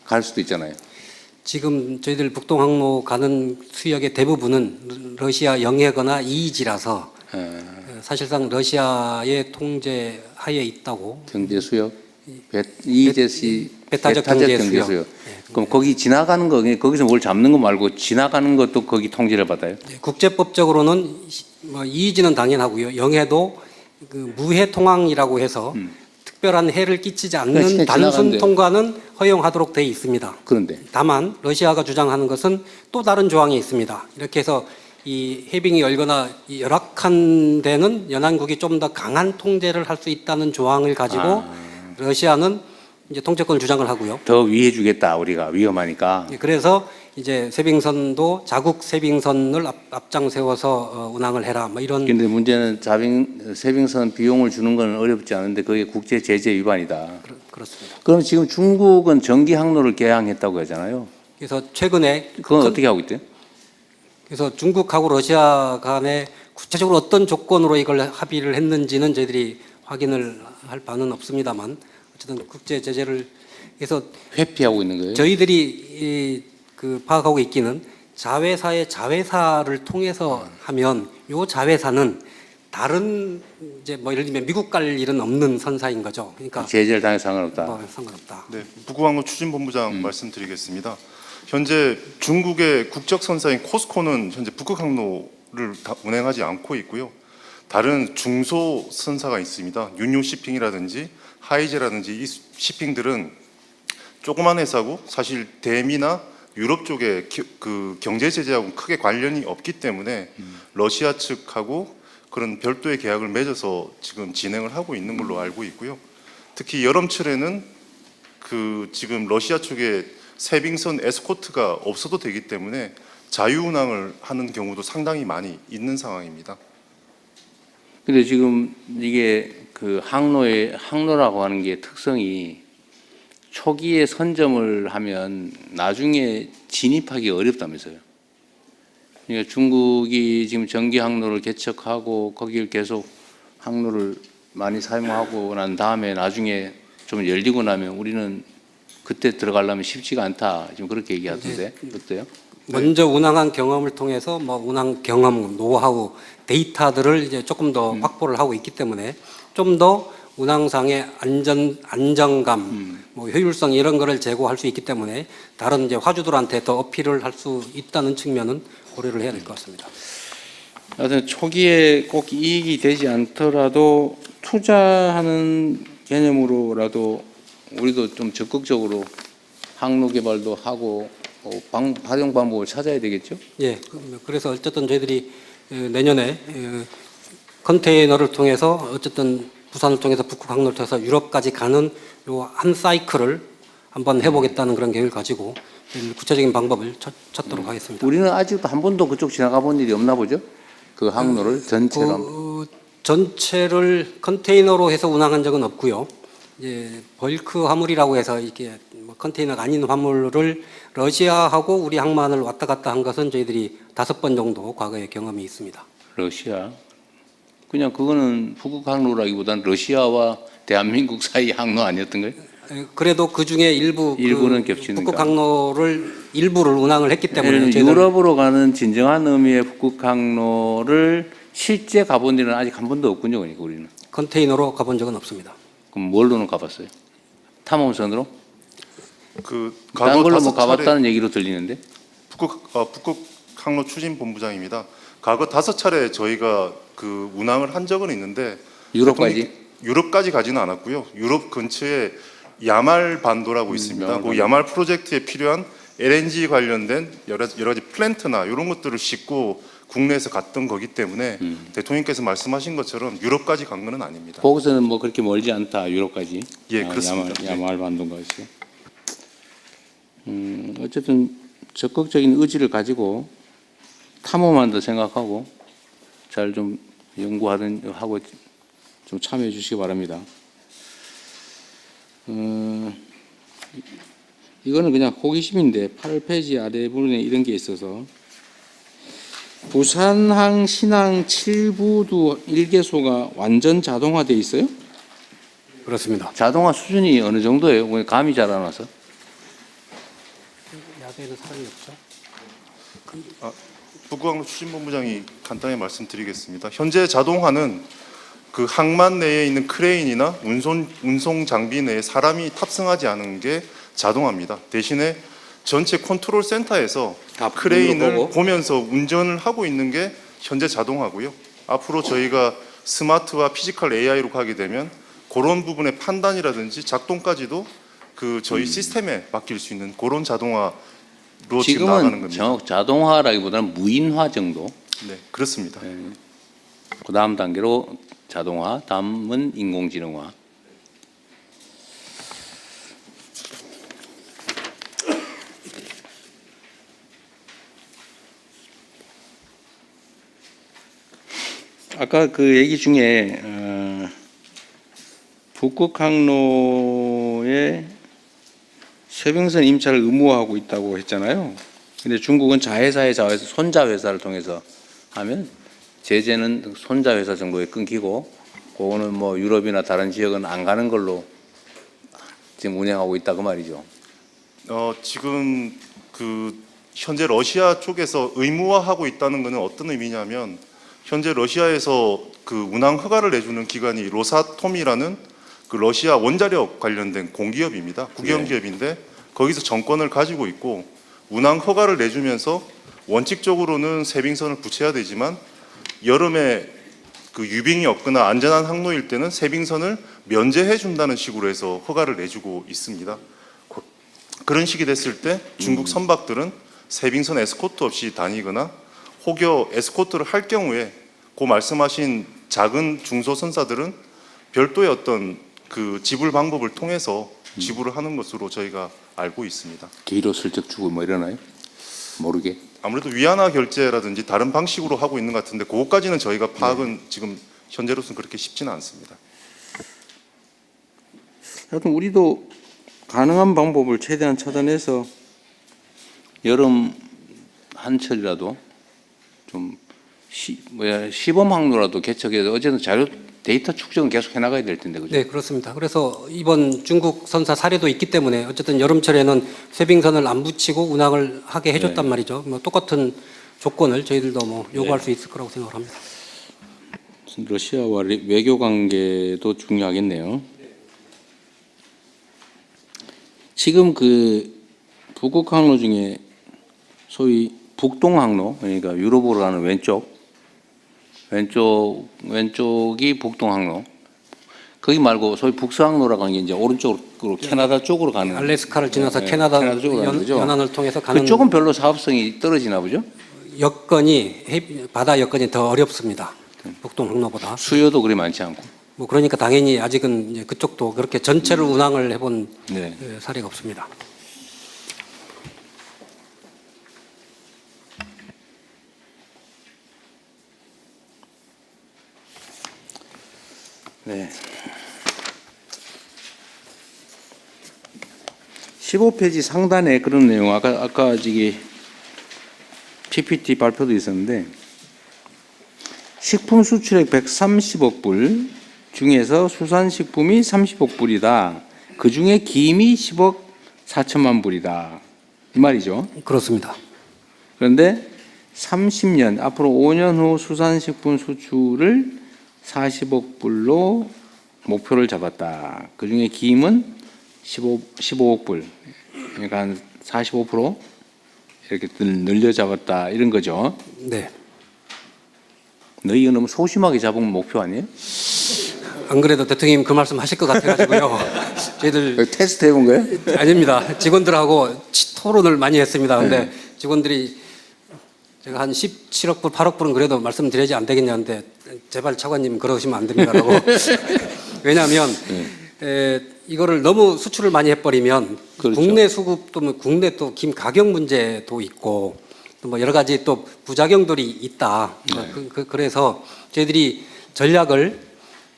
갈 수도 있잖아요. 지금 저희들 북동 항로 가는 수역의 대부분은 러시아 영해거나 이지라서 사실상 러시아의 통제 하에 있다고. 경제 수역, 이제시 배타적 경제 수역. 그럼 거기 지나가는 거 거기서 뭘 잡는 거 말고 지나가는 것도 거기 통제를 받아요? 예, 국제법적으로는 뭐 이지는 당연하고요. 영해도 그 무해 통항이라고 해서 특별한 해를 끼치지 않는 그러니까 단순 지나간대요. 통과는 허용하도록 되어 있습니다. 그런데 다만 러시아가 주장하는 것은 또 다른 조항이 있습니다. 이렇게 해서 이 해빙이 열거나 이 열악한 데는 연안국이 좀 더 강한 통제를 할 수 있다는 조항을 가지고 러시아는 이제 통제권을 주장을 하고요. 더 위해 주겠다 우리가 위험하니까. 예, 그래서 이제 쇄빙선도 자국 쇄빙선을 앞장 세워서 운항을 해라. 뭐 이런. 근데 문제는 쇄빙선 비용을 주는 건 어렵지 않은데 그게 국제 제재 위반이다. 그렇습니다. 그럼 지금 중국은 전기 항로를 개항했다고 하잖아요. 그래서 최근에 그건 어떻게 하고 있대요? 그래서 중국하고 러시아 간에 구체적으로 어떤 조건으로 이걸 합의를 했는지는 저희들이 확인을 할 바는 없습니다만 어쨌든 국제 제재를 해서 회피하고 있는 거예요. 저희들이 그 파악하고 있기는 자회사의 자회사를 통해서 하면 요 자회사는 다른 이제 뭐 예를 들면 미국 갈 일은 없는 선사인 거죠. 그러니까 제재를 당해 상관없다. 뭐 상관없다. 네, 북구항로 추진본부장 말씀드리겠습니다. 현재 중국의 국적 선사인 코스코는 현재 북극항로를 다 운행하지 않고 있고요. 다른 중소 선사가 있습니다. 윤유 시핑이라든지 하이제라든지 이 시핑들은 조그만 회사고 사실 대미나 유럽 쪽에 그 경제 제재하고 크게 관련이 없기 때문에 러시아 측하고 그런 별도의 계약을 맺어서 지금 진행을 하고 있는 걸로 알고 있고요. 특히 여름철에는 그 지금 러시아 쪽에 쇄빙선 에스코트가 없어도 되기 때문에 자유운항을 하는 경우도 상당히 많이 있는 상황입니다. 근데 지금 이게 그 항로라고 하는 게 특성이 초기에 선점을 하면 나중에 진입하기 어렵다면서요. 그러니까 중국이 지금 전기 항로를 개척하고 거기를 계속 항로를 많이 사용하고 난 다음에 나중에 좀 열리고 나면 우리는 그때 들어가려면 쉽지가 않다. 지금 그렇게 얘기하던데 어때요? 먼저 운항한 경험을 통해서 뭐 운항 경험, 노하우, 데이터들을 이제 조금 더 확보를 하고 있기 때문에 좀 더 운항상의 안정감, 뭐 효율성 이런 거를 제고할 수 있기 때문에 다른 이제 화주들한테 더 어필을 할 수 있다는 측면은 고려를 해야 될 것 같습니다. 하여튼 초기에 꼭 이익이 되지 않더라도 투자하는 개념으로라도 우리도 좀 적극적으로 항로 개발도 하고 활용 방법을 찾아야 되겠죠? 예, 그래서 어쨌든 저희들이 내년에 컨테이너를 통해서 어쨌든 부산을 통해서 북극 항로를 통해서 유럽까지 가는 요 한 사이클을 한번 해보겠다는 그런 계획을 가지고 구체적인 방법을 찾도록 하겠습니다. 우리는 아직도 한 번도 그쪽 지나가 본 일이 없나 보죠? 그 항로를 전체로. 전체를 컨테이너로 해서 운항한 적은 없고요. 이제 벌크 화물이라고 해서 이게 뭐 컨테이너가 아닌 화물을 러시아하고 우리 항만을 왔다 갔다 한 것은 저희들이 5번 정도 과거에 경험이 있습니다. 러시아. 그냥 그거는 북극 항로라기보다는 러시아와 대한민국 사이 항로 아니었던 거예요? 그래도 그 중에 일부는 겹치는가? 북극 항로를 일부를 운항을 했기 때문에 유럽으로 가는 진정한 의미의 북극 항로를 실제 가본 일은 아직 한 번도 없군요. 그러니까 우리는. 컨테이너로 가본 적은 없습니다. 그럼 뭘로는 가봤어요? 탐험선으로? 그 다른 과거 걸로 뭐 5차례 가봤다는 얘기로 들리는데. 북극 항로 추진 본부장입니다. 과거 5차례 저희가 그 운항을 한 적은 있는데 유럽까지? 유럽까지 가지는 않았고요. 유럽 근처에 야말 반도라고 있습니다. 야말 그 야말 프로젝트에 필요한 LNG 관련된 여러 가지 플랜트나 이런 것들을 싣고 국내에서 갔던 거기 때문에 대통령께서 말씀하신 것처럼 유럽까지 간 건 아닙니다. 거기서는 뭐 그렇게 멀지 않다 유럽까지. 예, 그렇습니다. 야말 반도까지. 어쨌든 적극적인 의지를 가지고 탐험한다 생각하고 잘 좀 연구하든 하고 좀 참여해 주시기 바랍니다. 이거는 그냥 호기심인데 8페이지 아래 부분에 이런 게 있어서 부산항 신항 7부도 1개소가 완전 자동화돼 있어요? 그렇습니다. 자동화 수준이 어느 정도예요? 감이 잘 안 와서. 야외에는 사람이 없죠. 북극항로 추진본부장이 간단히 말씀드리겠습니다. 현재 자동화는 그 항만 내에 있는 크레인이나 운송 장비 내에 사람이 탑승하지 않은 게 자동화입니다. 대신에 전체 컨트롤 센터에서 다 크레인을 보고. 보면서 운전을 하고 있는 게 현재 자동화고요. 앞으로 저희가 스마트와 피지컬 AI로 가게 되면 그런 부분의 판단이라든지 작동까지도 그 저희 시스템에 맡길 수 있는 그런 자동화로 지금 나가는 지금은 겁니다. 자동화라기보다는 무인화 정도. 네, 그렇습니다. 그 다음 단계로 자동화, 다음은 인공지능화. 아까 그 얘기 중에 북극항로에 쇄병선 임차를 의무화하고 있다고 했잖아요. 근데 중국은 자회사의 자회사, 손자회사를 통해서 하면 제재는 손자회사 정도에 끊기고 그거는 뭐 유럽이나 다른 지역은 안 가는 걸로 지금 운영하고 있다 그 말이죠. 지금 그 현재 러시아 쪽에서 의무화하고 있다는 것은 어떤 의미냐면 현재 러시아에서 그 운항 허가를 내주는 기관이 로사톰이라는 그 러시아 원자력 관련된 공기업입니다. 국영기업인데 거기서 정권을 가지고 있고 운항 허가를 내주면서 원칙적으로는 세빙선을 부채해야 되지만 여름에 그 유빙이 없거나 안전한 항로일 때는 세빙선을 면제해 준다는 식으로 해서 허가를 내주고 있습니다. 그런 식이 됐을 때 중국 선박들은 세빙선 에스코트 없이 다니거나 혹여 에스코트를 할 경우에 그 말씀하신 작은 중소선사들은 별도의 어떤 그 지불 방법을 통해서 지불을 하는 것으로 저희가 알고 있습니다. 기로 슬쩍 주고 뭐 이러나요? 모르게. 아무래도 위안화 결제라든지 다른 방식으로 하고 있는 것 같은데 그것까지는 저희가 파악은 지금 현재로서는 그렇게 쉽지는 않습니다. 하여튼 우리도 가능한 방법을 최대한 찾아내서 여름 한철이라도 좀 시범 항로라도 개척해서 어쨌든 자료 데이터 축적은 계속 해나가야 될 텐데 그죠? 네, 그렇습니다. 그래서 이번 중국 선사 사례도 있기 때문에 어쨌든 여름철에는 쇄빙선을 안 붙이고 운항을 하게 해줬단 말이죠. 뭐 똑같은 조건을 저희들도 뭐 요구할 수 있을 거라고 생각을 합니다. 러시아와 외교 관계도 중요하겠네요. 지금 그 북극 항로 중에 소위 북동 항로, 그러니까 유럽으로 가는 왼쪽이 북동 항로. 거기 말고 소위 북서 항로라고 하는 게 이제 오른쪽으로 캐나다 쪽으로 가는. 알래스카를 지나서 캐나다 쪽으로 가는 거죠. 연안을 통해서 가는 그쪽은 별로 사업성이 떨어지나 보죠? 바다 여건이 더 어렵습니다. 북동 항로보다. 수요도 그리 많지 않고. 뭐 그러니까 당연히 아직은 이제 그쪽도 그렇게 전체를 운항을 해본 네. 사례가 없습니다. 네. 15페이지 상단에 그런 내용, 아까 저기 PPT 발표도 있었는데, 식품 수출액 130억 불 중에서 수산식품이 30억 불이다. 그 중에 김이 10억 4천만 불이다. 이 말이죠. 그렇습니다. 그런데 30년, 앞으로 5년 후 수산식품 수출을 40억 불로 목표를 잡았다. 그 중에 김은 15억 불, 그러니까 한 45% 이렇게 늘려 잡았다 이런 거죠. 네. 너희가 너무 소심하게 잡은 목표 아니에요? 안 그래도 대통령님 그 말씀 하실 것 같아가지고요. 저희들 테스트 해본 거예요? 아닙니다. 직원들하고 토론을 많이 했습니다. 근데 직원들이 제가 한 17억 불, 8억 불은 그래도 말씀드려야지 안 되겠냐는데 제발 차관님 그러시면 안 됩니다라고. 왜냐하면 이거를 너무 수출을 많이 해버리면 그렇죠. 국내 수급도 뭐 국내 또 김 가격 문제도 있고 또 뭐 여러 가지 또 부작용들이 있다. 그래서 저희들이 전략을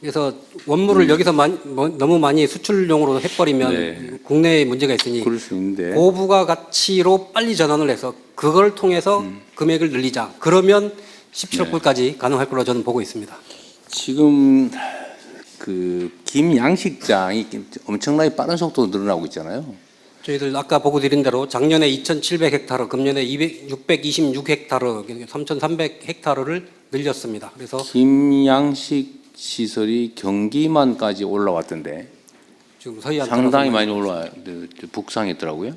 그래서 원물을 여기서 너무 많이 수출용으로 해버리면 네. 국내에 문제가 있으니 그럴 수 있는데. 고부가 가치로 빨리 전환을 해서 그걸 통해서 금액을 늘리자. 그러면 17억 불까지 가능할 걸로 저는 보고 있습니다. 지금 그 김 양식장이 엄청나게 빠른 속도로 늘어나고 있잖아요. 저희들 아까 보고 드린 대로 작년에 2,700헥타르, 금년에 626헥타르, 3,300헥타르를 늘렸습니다. 그래서 김 양식 시설이 경기만까지 올라왔던데 지금 서해안 상당히 많이 올라와요. 북상했더라고요.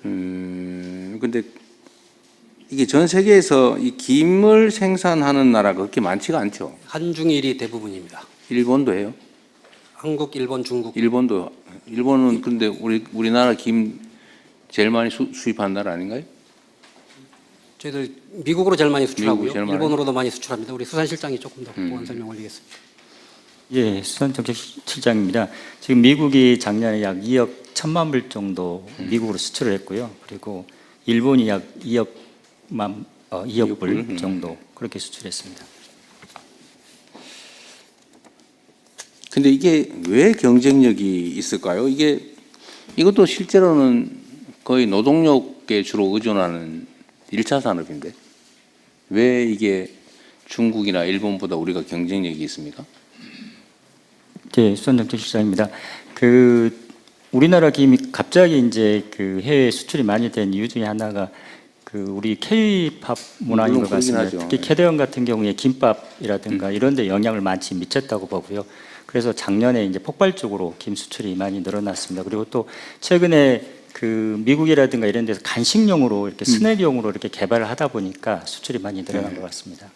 근데 이게 전 세계에서 이 김을 생산하는 나라가 그렇게 많지가 않죠. 한중일이 대부분입니다. 일본도 해요. 한국, 일본, 중국. 일본은 근데 우리나라 김 제일 많이 수입하는 나라 아닌가요? 저희들 미국으로 제일 많이 수출하고요. 미국이 제일 많이. 일본으로도 많이 수출합니다. 우리 수산실장이 조금 더 보완 설명 올리겠습니다. 예, 수산정책실장입니다. 지금 미국이 작년에 약 2억 1천만 불 정도 미국으로 수출을 했고요. 그리고 일본이 약 2억 불 정도 그렇게 수출했습니다. 근데 이게 왜 경쟁력이 있을까요? 이것도 실제로는 거의 노동력에 주로 의존하는 1차 산업인데 왜 이게 중국이나 일본보다 우리가 경쟁력이 있습니까? 네, 수산정책실장입니다. 우리나라 김이 갑자기 이제 해외 수출이 많이 된 이유 중에 하나가 우리 K-팝 문화인 물론 것 그러긴 같습니다. 하죠. 특히 캐대원 같은 경우에 김밥이라든가 이런 데 영향을 많이 미쳤다고 보고요. 그래서 작년에 이제 폭발적으로 김 수출이 많이 늘어났습니다. 그리고 또 최근에 미국이라든가 이런 데서 간식용으로 이렇게 스낵용으로 이렇게 개발을 하다 보니까 수출이 많이 늘어난 것 같습니다.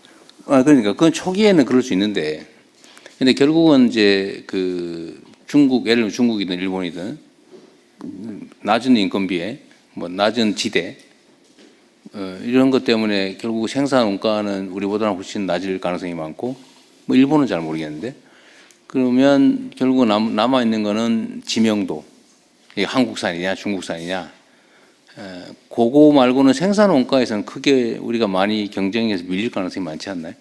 그러니까 그건 초기에는 그럴 수 있는데 근데 결국은 이제 예를 들면 중국이든 일본이든 낮은 인건비에 뭐 낮은 지대 이런 것 때문에 결국 생산 원가는 우리보다는 훨씬 낮을 가능성이 많고 뭐 일본은 잘 모르겠는데 그러면 결국 남아 있는 거는 지명도 이게 한국산이냐 중국산이냐 그거 말고는 생산 원가에서는 크게 우리가 많이 경쟁에서 밀릴 가능성이 많지 않나요?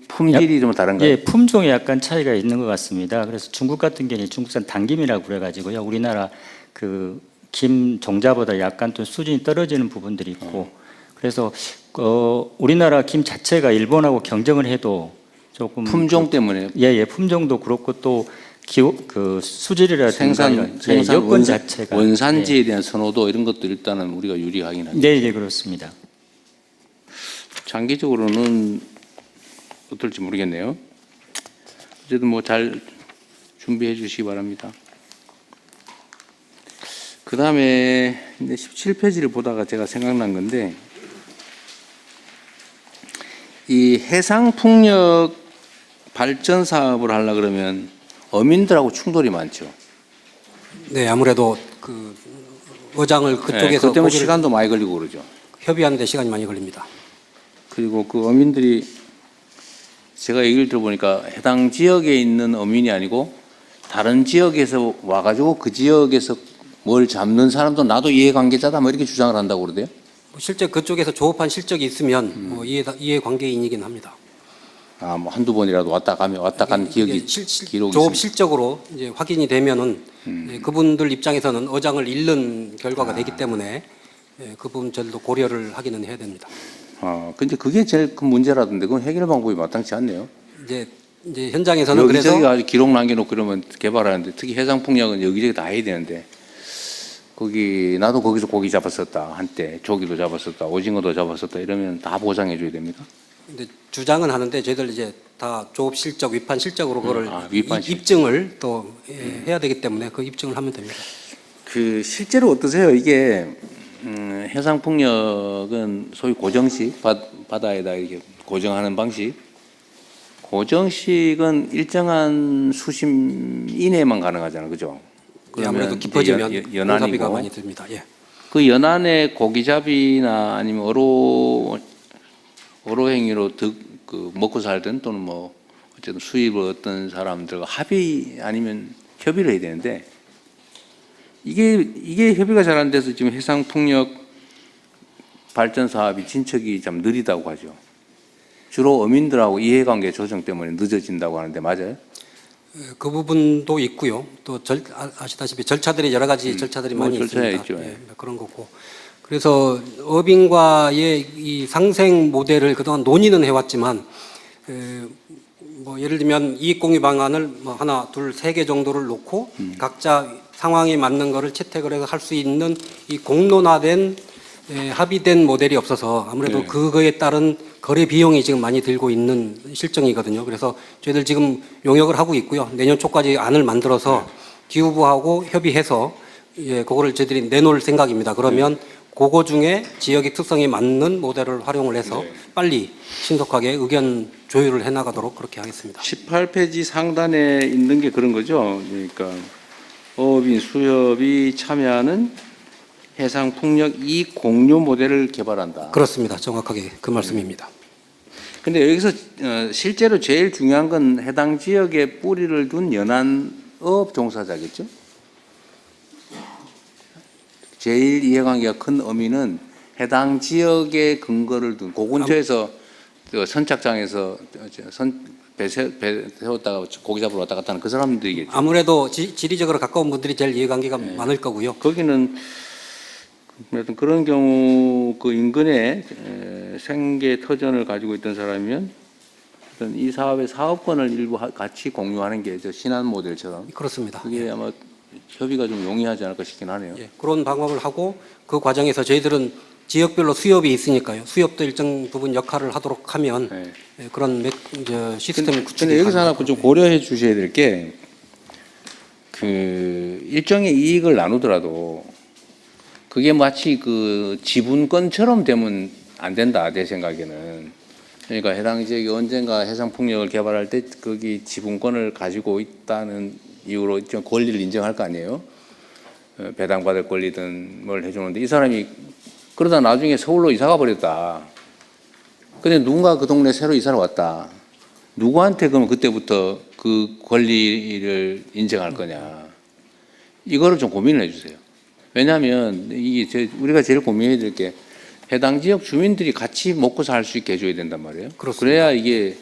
품질이 좀 다른가요? 예, 품종에 약간 차이가 있는 것 같습니다. 그래서 중국 같은 경우는 중국산 단김이라고 그래가지고요. 우리나라 김 종자보다 약간 좀 수준이 떨어지는 부분들이 있고, 그래서 우리나라 김 자체가 일본하고 경쟁을 해도 조금 품종 때문에 예, 품종도 그렇고 또 수질이라든가 생산 여건 자체가 원산지에 대한 선호도 이런 것도 일단은 우리가 유리하긴 하죠. 네, 예, 그렇습니다. 장기적으로는 어떨지 모르겠네요. 어쨌든 뭐 잘 준비해 주시기 바랍니다. 그 다음에 17페이지를 보다가 제가 생각난 건데 이 해상풍력 발전 사업을 하려 그러면 어민들하고 충돌이 많죠. 네, 아무래도 어장을 그쪽에서 그것 때문에 고기를 시간도 많이 걸리고 그러죠. 협의하는 데 시간이 많이 걸립니다. 그리고 어민들이 제가 얘기를 들어보니까 해당 지역에 있는 어민이 아니고 다른 지역에서 와가지고 그 지역에서 뭘 잡는 사람도 나도 이해관계자다 뭐 이렇게 주장을 한다고 그러대요. 실제 그쪽에서 조업한 실적이 있으면 뭐 이해관계인이긴 합니다. 뭐 한두 번이라도 왔다 간 기억이 기록이 조업 있습니다. 실적으로 이제 확인이 되면은 그분들 입장에서는 어장을 잃는 결과가 되기 때문에 그 부분들도 고려를 하기는 해야 됩니다. 근데 그게 제일 큰 문제라던데 그건 해결 방법이 마땅치 않네요. 이제 현장에서는 그래서 여기저기 아주 기록 남겨놓고 그러면 개발하는데 특히 해상풍력은 여기저기 다 해야 되는데 나도 거기서 고기 잡았었다 한때 조기도 잡았었다 오징어도 잡았었다 이러면 다 보상해줘야 됩니다. 근데 주장은 하는데 저희들 이제 다 조업 실적, 위판 실적으로 그거를 위판 실적. 입증을 또 해야 되기 때문에 그 입증을 하면 됩니다. 그 실제로 어떠세요? 이게 해상 풍력은 소위 고정식 바다에다 이렇게 고정하는 방식. 고정식은 일정한 수심 이내만 가능하잖아요, 그죠? 예, 아무래도 이제 깊어지면 연안이고 공사비가 많이 듭니다. 예. 그 연안에 고기잡이나 아니면 어로 행위로 그 먹고 살던 또는 뭐 어쨌든 수입을 얻던 사람들과 합의 아니면 협의를 해야 되는데 이게 협의가 잘 안 돼서 지금 해상 풍력 발전 사업이 진척이 좀 느리다고 하죠. 주로 어민들하고 이해관계 조정 때문에 늦어진다고 하는데 맞아요? 그 부분도 있고요. 또 아시다시피 절차들이 여러 가지 절차들이 많이 절차가 있습니다. 있죠. 예, 그런 거고. 그래서 어민과의 이 상생 모델을 그동안 논의는 해왔지만 뭐 예를 들면 이익공유 방안을 뭐 하나, 둘, 세 개 정도를 놓고 각자 상황에 맞는 거를 채택을 해서 할 수 있는 이 공론화된 합의된 모델이 없어서 아무래도 네. 그거에 따른 거래 비용이 지금 많이 들고 있는 실정이거든요. 그래서 저희들 지금 용역을 하고 있고요. 내년 초까지 안을 만들어서 기후부하고 협의해서 그거를 저희들이 내놓을 생각입니다. 그러면 그거 중에 지역의 특성에 맞는 모델을 활용을 해서 빨리 신속하게 의견 조율을 해나가도록 그렇게 하겠습니다. 18페이지 상단에 있는 게 그런 거죠. 그러니까 어업인 수협이 참여하는 해상 풍력 이익 공유 모델을 개발한다. 그렇습니다. 정확하게 그 말씀입니다. 근데 여기서 실제로 제일 중요한 건 해당 지역에 뿌리를 둔 연안어업 종사자겠죠. 제일 이해관계가 큰 어민은 해당 지역에 근거를 둔 고근처에서 선착장에서 배 세웠다가 고기 잡으러 왔다 갔다 하는 그 사람들이겠죠. 아무래도 지리적으로 가까운 분들이 제일 이해관계가 많을 거고요. 거기는 어떤 그런 경우 그 인근에 생계 터전을 가지고 있던 사람이면 어떤 이 사업의 사업권을 일부 같이 공유하는 게 저 신한 모델처럼 그렇습니다. 그게 아마 협의가 좀 용이하지 않을까 싶긴 하네요. 예, 그런 방법을 하고 그 과정에서 저희들은 지역별로 수협이 있으니까요. 수협도 일정 부분 역할을 하도록 하면 네. 그런 시스템 구축이 근데 여기서 하나 가능하도록. 좀 고려해 주셔야 될 게 그 일정의 이익을 나누더라도 그게 마치 그 지분권처럼 되면 안 된다 내 생각에는. 그러니까 해당 지역이 언젠가 해상 풍력을 개발할 때 거기 지분권을 가지고 있다는 이유로 좀 권리를 인정할 거 아니에요. 배당받을 권리든 뭘 해주는데 이 사람이 그러다 나중에 서울로 이사가 버렸다. 근데 누군가 그 동네 새로 이사를 왔다. 누구한테 그러면 그때부터 그 권리를 인정할 거냐. 이거를 좀 고민을 해주세요. 왜냐하면 이게 우리가 제일 고민해야 될 게 해당 지역 주민들이 같이 먹고 살 수 있게 해줘야 된단 말이에요. 그렇습니다. 그래야 이게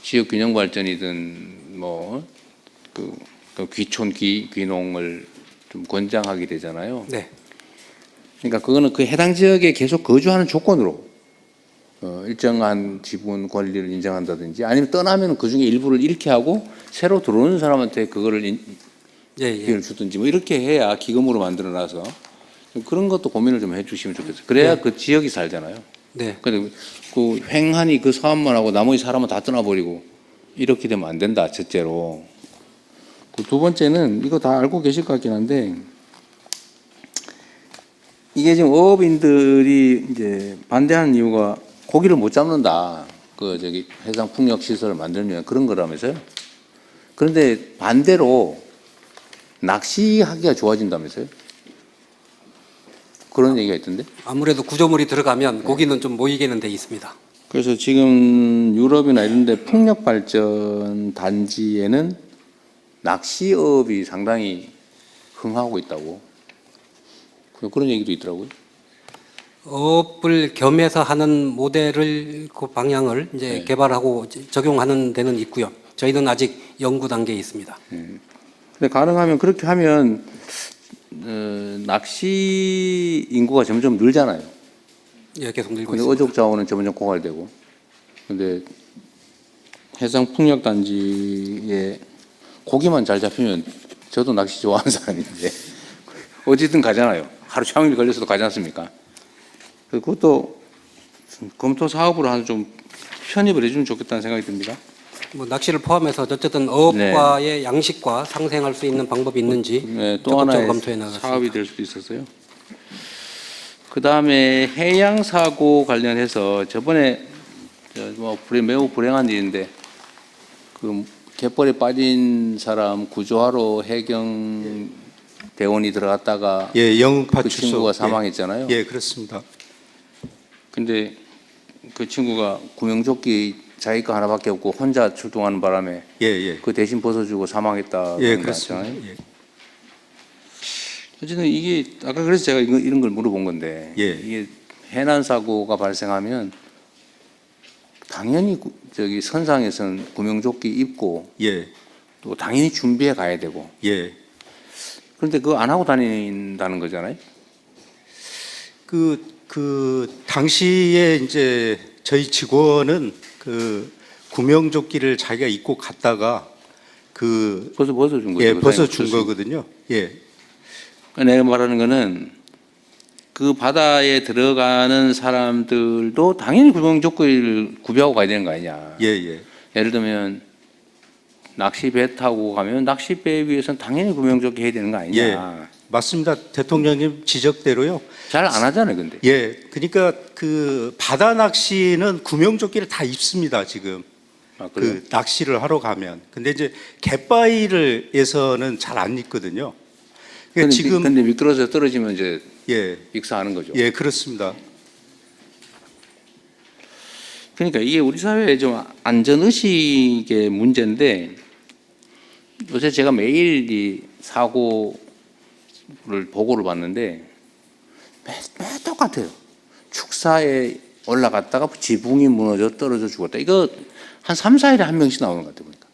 지역 균형 발전이든 뭐 그 귀촌 귀농을 좀 권장하게 되잖아요. 네. 그러니까 그거는 그 해당 지역에 계속 거주하는 조건으로 일정한 지분 권리를 인정한다든지 아니면 떠나면 그 중에 일부를 잃게 하고 새로 들어오는 사람한테 그거를 기회를 주든지 뭐 이렇게 해야 기금으로 만들어놔서 좀 그런 것도 고민을 좀 해주시면 좋겠어요. 그래야 네. 그 지역이 살잖아요. 네. 근데 그 횡하니 그 사업만 하고 나머지 사람은 다 떠나버리고 이렇게 되면 안 된다. 첫째로. 그 두 번째는 이거 다 알고 계실 것 같긴 한데 이게 지금 어업인들이 이제 반대하는 이유가 고기를 못 잡는다. 그 저기 해상 풍력 시설을 만들면 그런 거라면서요. 그런데 반대로 낚시하기가 좋아진다면서요. 그런 얘기가 있던데. 아무래도 구조물이 들어가면 고기는 좀 모이게는 돼 있습니다. 그래서 지금 유럽이나 이런 데 풍력 발전 단지에는 낚시업이 상당히 흥하고 있다고. 그런 얘기도 있더라고요. 어업을 겸해서 하는 모델을 그 방향을 이제 네. 개발하고 적용하는 데는 있고요. 저희는 아직 연구 단계에 있습니다. 근데 가능하면 그렇게 하면 낚시 인구가 점점 늘잖아요. 예, 계속 늘고 근데 있습니다. 어족 자원은 점점 고갈되고. 근데 해상 풍력 단지에 고기만 잘 잡히면 저도 낚시 좋아하는 사람인데 어디든 가잖아요. 하루 종일 걸려서도 가지 않습니까? 그것도 검토 사업으로 한 좀 편입을 해주면 좋겠다는 생각이 듭니다. 뭐 낚시를 포함해서 어쨌든 어업과의 양식과 상생할 수 있는 방법이 있는지 네, 또 적극적으로 하나의 검토해 나갔습니다. 사업이 될 수도 있어서요. 그 다음에 해양 사고 관련해서 저번에 매우 불행한 일인데 그 갯벌에 빠진 사람 구조하러 해경 대원이 들어갔다가 예, 영파 그 출소. 친구가 예. 사망했잖아요. 예, 그렇습니다. 근데 그 친구가 구명조끼 자기 거 하나밖에 없고 혼자 출동하는 바람에 예, 예. 그 대신 벗어주고 사망했다. 예, 그렇습니다. 예. 어쨌든 이게 아까 그래서 제가 이런 걸 물어본 건데 예. 이게 해난 사고가 발생하면 당연히 저기 선상에서는 구명조끼 입고 예. 또 당연히 준비해 가야 되고 예. 그런데 그거 안 하고 다닌다는 거잖아요. 그 당시에 이제 저희 직원은 그 구명조끼를 자기가 입고 갔다가 그 벗어준 거죠. 예, 그 벗어준 사람이 거거든요. 예. 그러니까 내가 말하는 거는 그 바다에 들어가는 사람들도 당연히 구명조끼를 구비하고 가야 되는 거 아니냐. 예, 예. 예를 들면 낚시배 타고 가면 낚시배 위에서는 당연히 구명조끼 해야 되는 거 아니냐. 예. 맞습니다. 대통령님 지적대로요. 잘 안 하잖아요, 근데. 예. 그러니까 그 바다 낚시는 구명조끼를 다 입습니다, 지금. 아, 그래요? 그 낚시를 하러 가면. 근데 이제 갯바위를에서는 잘 안 입거든요. 그러니까 지금 근데 미끄러져 떨어지면 이제 예. 익사하는 거죠. 예, 그렇습니다. 그러니까 이게 우리 사회의 좀 안전의식의 문제인데 요새 제가 매일 이 사고를 보고를 받는데 매 똑같아요. 축사에 올라갔다가 지붕이 무너져 떨어져 죽었다. 이거 한 3, 4일에 한 명씩 나오는 것 같아요. 보니까.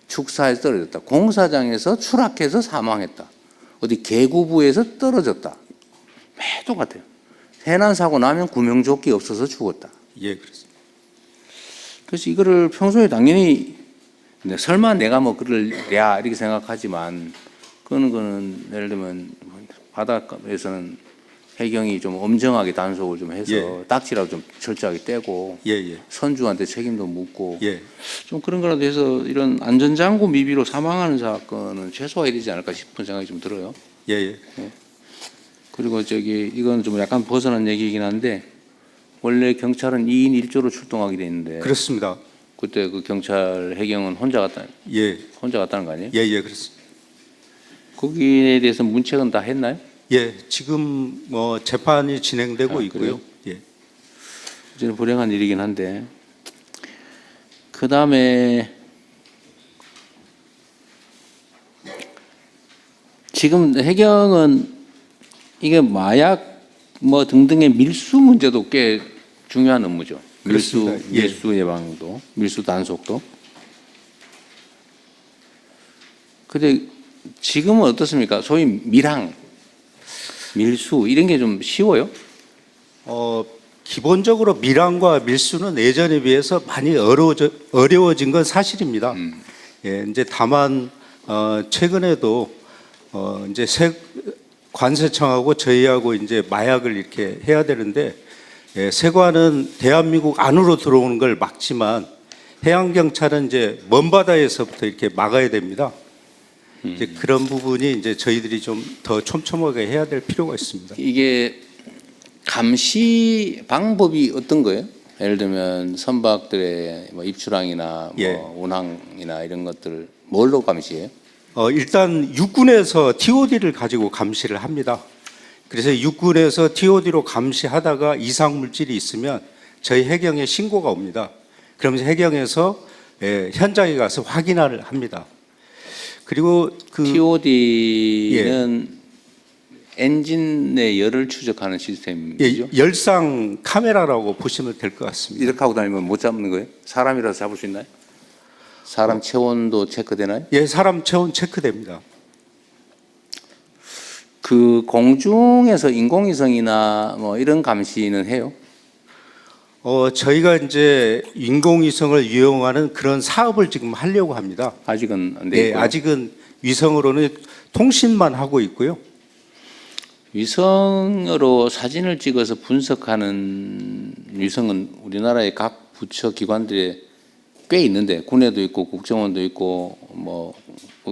축사에서 떨어졌다. 공사장에서 추락해서 사망했다. 어디 계구부에서 떨어졌다. 매 똑같아요. 해난 사고 나면 구명조끼 없어서 죽었다. 예, 그렇습니다. 그래서 이거를 평소에 당연히 설마 내가 뭐 그럴랴 이렇게 생각하지만 거는 예를 들면 바닷가에서는 해경이 좀 엄정하게 단속을 좀 해서 예. 딱지라도 좀 철저하게 떼고 예, 예. 선주한테 책임도 묻고 예. 좀 그런 거라도 해서 이런 안전장구 미비로 사망하는 사건은 최소화해야 되지 않을까 싶은 생각이 좀 들어요. 예, 예. 그리고 이건 좀 약간 벗어난 얘기이긴 한데 원래 경찰은 2인 1조로 출동하게 돼 있는데 그렇습니다. 그때 그 경찰 해경은 혼자 예. 갔다는 거 아니에요? 예, 예, 그렇습니다. 거기에 대해서 문책은 다 했나요? 예, 지금 뭐 재판이 진행되고 아, 있고요. 예. 이제는 불행한 일이긴 한데 그 다음에 지금 해경은 이게 마약 뭐 등등의 밀수 문제도 꽤 중요한 업무죠. 그렇습니다. 예. 밀수 예방도, 밀수 단속도. 근데 지금은 어떻습니까? 소위 밀항, 밀수 이런 게 좀 쉬워요? 기본적으로 밀항과 밀수는 예전에 비해서 많이 어려워진 건 사실입니다. 예, 이제 다만 최근에도 이제 관세청하고 저희하고 이제 마약을 이렇게 해야 되는데 예, 세관은 대한민국 안으로 들어오는 걸 막지만 해양 경찰은 이제 먼 바다에서부터 이렇게 막아야 됩니다. 이제 그런 부분이 이제 저희들이 좀 더 촘촘하게 해야 될 필요가 있습니다. 이게 감시 방법이 어떤 거예요? 예를 들면 선박들의 뭐 입출항이나 예. 뭐 운항이나 이런 것들 뭘로 감시해요? 일단 육군에서 TOD를 가지고 감시를 합니다. 그래서 육군에서 TOD로 감시하다가 이상 물질이 있으면 저희 해경에 신고가 옵니다. 그러면서 해경에서 현장에 가서 확인을 합니다. 그리고 그 TOD는 엔진의 열을 추적하는 시스템이죠. 열상 카메라라고 보시면 될 것 같습니다. 이렇게 하고 다니면 못 잡는 거예요? 사람이라도 잡을 수 있나요? 사람 체온도 체크되나요? 예, 사람 체온 체크됩니다. 그 공중에서 인공위성이나 뭐 이런 감시는 해요? 저희가 이제 인공위성을 이용하는 그런 사업을 지금 하려고 합니다. 아직은 안 돼 네, 있고요. 아직은 위성으로는 통신만 하고 있고요. 위성으로 사진을 찍어서 분석하는 위성은 우리나라의 각 부처 기관들에 꽤 있는데 군에도 있고 국정원도 있고 뭐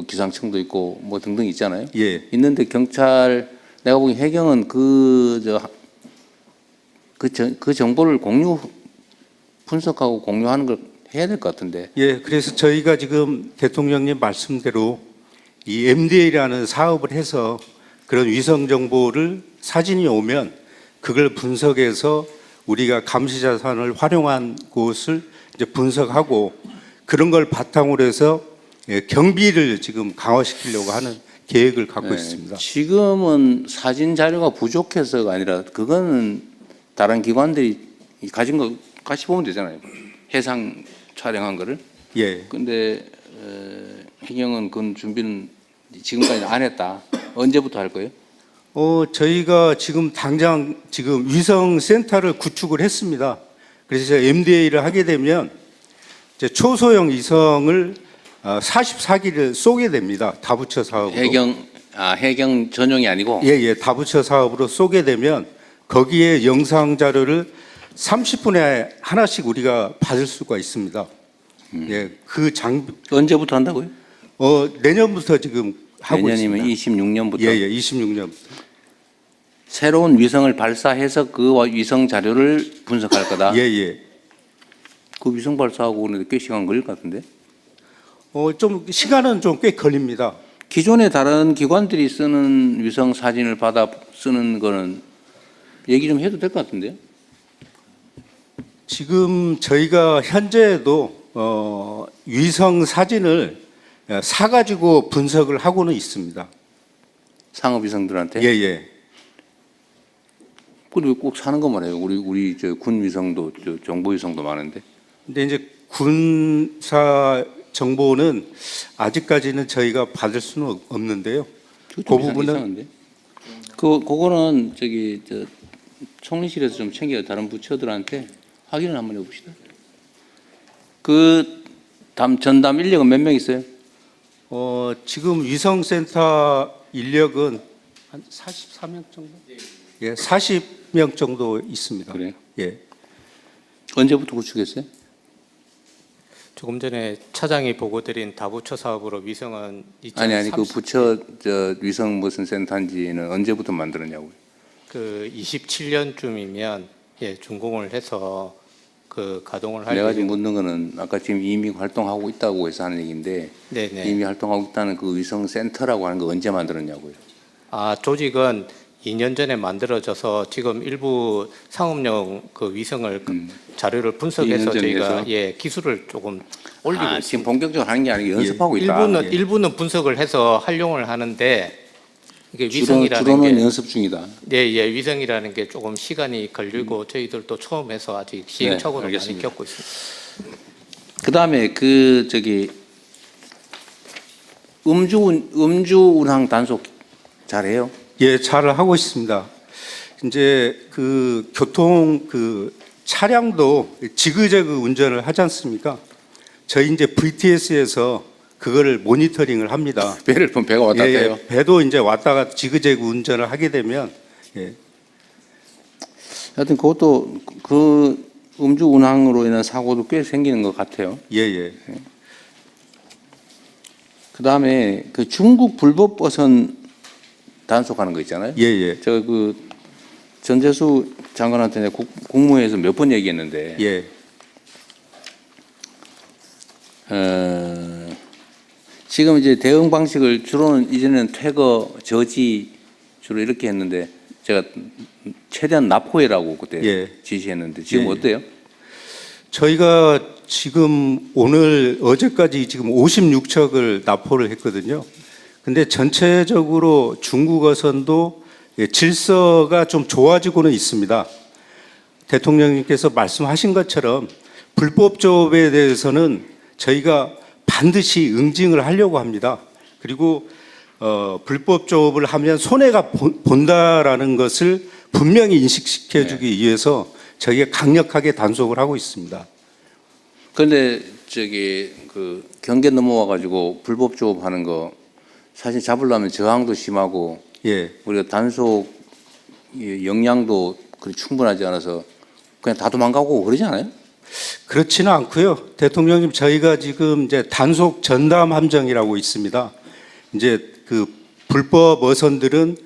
기상청도 있고 뭐 등등 있잖아요. 예. 있는데 경찰 내가 보기 해경은 그 정보를 분석하고 공유하는 걸 해야 될 것 같은데. 예, 그래서 저희가 지금 대통령님 말씀대로 이 MDA라는 사업을 해서 그런 위성 정보를 사진이 오면 그걸 분석해서 우리가 감시 자산을 활용한 곳을 이제 분석하고 그런 걸 바탕으로 해서 예, 경비를 지금 강화시키려고 하는 계획을 갖고 있습니다. 지금은 사진 자료가 부족해서가 아니라 그거는 다른 기관들이 가진 거 같이 보면 되잖아요. 해상 촬영한 거를. 예. 근데 해경은 그건 준비는 지금까지 안 했다. 언제부터 할 거예요? 저희가 지금 당장 지금 위성 센터를 구축을 했습니다. 그래서 MDA를 하게 되면 이제 초소형 위성을 44기를 쏘게 됩니다. 다부처 사업으로. 해경 전용이 아니고. 예, 다부처 사업으로 쏘게 되면 거기에 영상 자료를 30분에 하나씩 우리가 받을 수가 있습니다. 예, 그 장비 언제부터 한다고요? 내년부터 지금 하고 내년이면 있습니다. 26년부터. 예, 26년부터. 새로운 위성을 발사해서 그 위성 자료를 분석할 거다. 예. 그 위성 발사하고 그러는데 꽤 시간 걸릴 것 같은데. 좀 시간은 좀 꽤 걸립니다. 기존에 다른 기관들이 쓰는 위성 사진을 받아 쓰는 거는 얘기 좀 해도 될 것 같은데요. 지금 저희가 현재도 위성 사진을 사가지고 분석을 하고는 있습니다. 상업 위성들한테. 예. 그리고 꼭 사는 것만 해요. 우리 저 군 위성도 정보 위성도 많은데. 근데 이제 군사 정보는 아직까지는 저희가 받을 수는 없는데요. 그 부분은 이상한데. 그거는 총리실에서 좀 챙겨 다른 부처들한테 확인을 한번 해봅시다. 전담 인력은 몇 명 있어요? 지금 위성센터 인력은 한 44명 정도? 예, 40명 정도 있습니다. 그래요? 예. 언제부터 구축했어요? 조금 전에 차장이 보고드린 다부처 사업으로 위성은 아니 그 부처 위성 무슨 센터인지는 언제부터 만들었냐고요? 그 27년쯤이면 준공을 해서 그 가동을 할 내가 지금 묻는 거는 아까 지금 이미 활동하고 있다고 해서 하는 얘기인데 네네. 이미 활동하고 있다는 그 위성 센터라고 하는 거 언제 만들었냐고요? 조직은 2년 전에 만들어져서 지금 일부 상업용 그 위성을 자료를 2년 분석해서 전에서? 저희가 기술을 조금 올리고 있습니다. 지금 본격적으로 하는 게 아니고 연습하고 있다. 일부는 분석을 해서 활용을 하는데 이게 위성이라는 주로는 게 연습 중이다. 위성이라는 게 조금 시간이 걸리고 저희들도 처음 해서 아직 시행착오를 많이 알겠습니다. 겪고 있습니다. 그다음에 음주 운항 단속 잘해요? 예, 잘 하고 있습니다. 이제 그 교통 차량도 지그재그 운전을 하지 않습니까? 저희 이제 VTS에서 그거를 모니터링을 합니다. 배를 보면 배가 왔다 갔다 해요. 배도 이제 왔다가 지그재그 운전을 하게 되면 하여튼 그것도 그 음주 운항으로 인한 사고도 꽤 생기는 것 같아요. 예. 그다음에 그 중국 불법 버선 단속하는 거 있잖아요. 예. 전재수 장관한테 내가 국무회에서 몇 번 얘기했는데 예. 지금 이제 대응 방식을 주로는 이제는 퇴거, 저지 주로 이렇게 했는데 제가 최대한 납포해라고 그때 지시했는데 지금 어때요? 저희가 지금 어제까지 지금 56척을 납포를 했거든요. 근데 전체적으로 중국 어선도 질서가 좀 좋아지고는 있습니다. 대통령님께서 말씀하신 것처럼 불법 조업에 대해서는 저희가 반드시 응징을 하려고 합니다. 그리고 불법 조업을 하면 손해가 본다라는 것을 분명히 인식시켜주기 위해서 저희가 강력하게 단속을 하고 있습니다. 그런데 경계 넘어와 가지고 불법 조업하는 거 사실 잡으려면 저항도 심하고 우리가 단속 이 역량도 그리 충분하지 않아서 그냥 다 도망가고 그러지 않아요? 그렇지는 않고요. 대통령님, 저희가 지금 이제 단속 전담 함정이라고 있습니다. 이제 그 불법 어선들은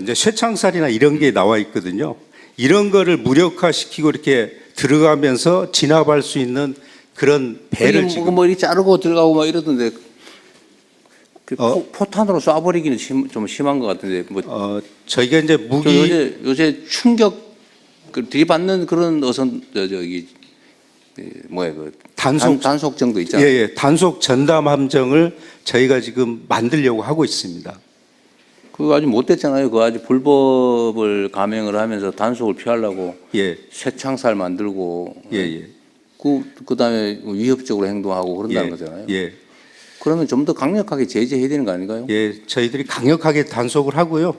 이제 쇠창살이나 이런 게 나와 있거든요. 이런 거를 무력화시키고 이렇게 들어가면서 진압할 수 있는 그런 배를 지금 뭐 이렇게 자르고 들어가고 막 이러던데 그 포탄으로 쏴버리기는 좀 심한 것 같은데 뭐 저희가 이제 저 무기 요새 충격 그 들이받는 그런 어선 저기 뭐야 그 단속 정도 있잖아요. 예, 단속 전담 함정을 저희가 지금 만들려고 하고 있습니다. 그거 아직 못 됐잖아요. 그거 아직 불법을 감행을 하면서 단속을 피하려고 예, 쇠창살 만들고 예. 그다음에 위협적으로 행동하고 그런다는 거잖아요. 예, 그러면 좀 더 강력하게 제재해야 되는 거 아닌가요? 예, 저희들이 강력하게 단속을 하고요.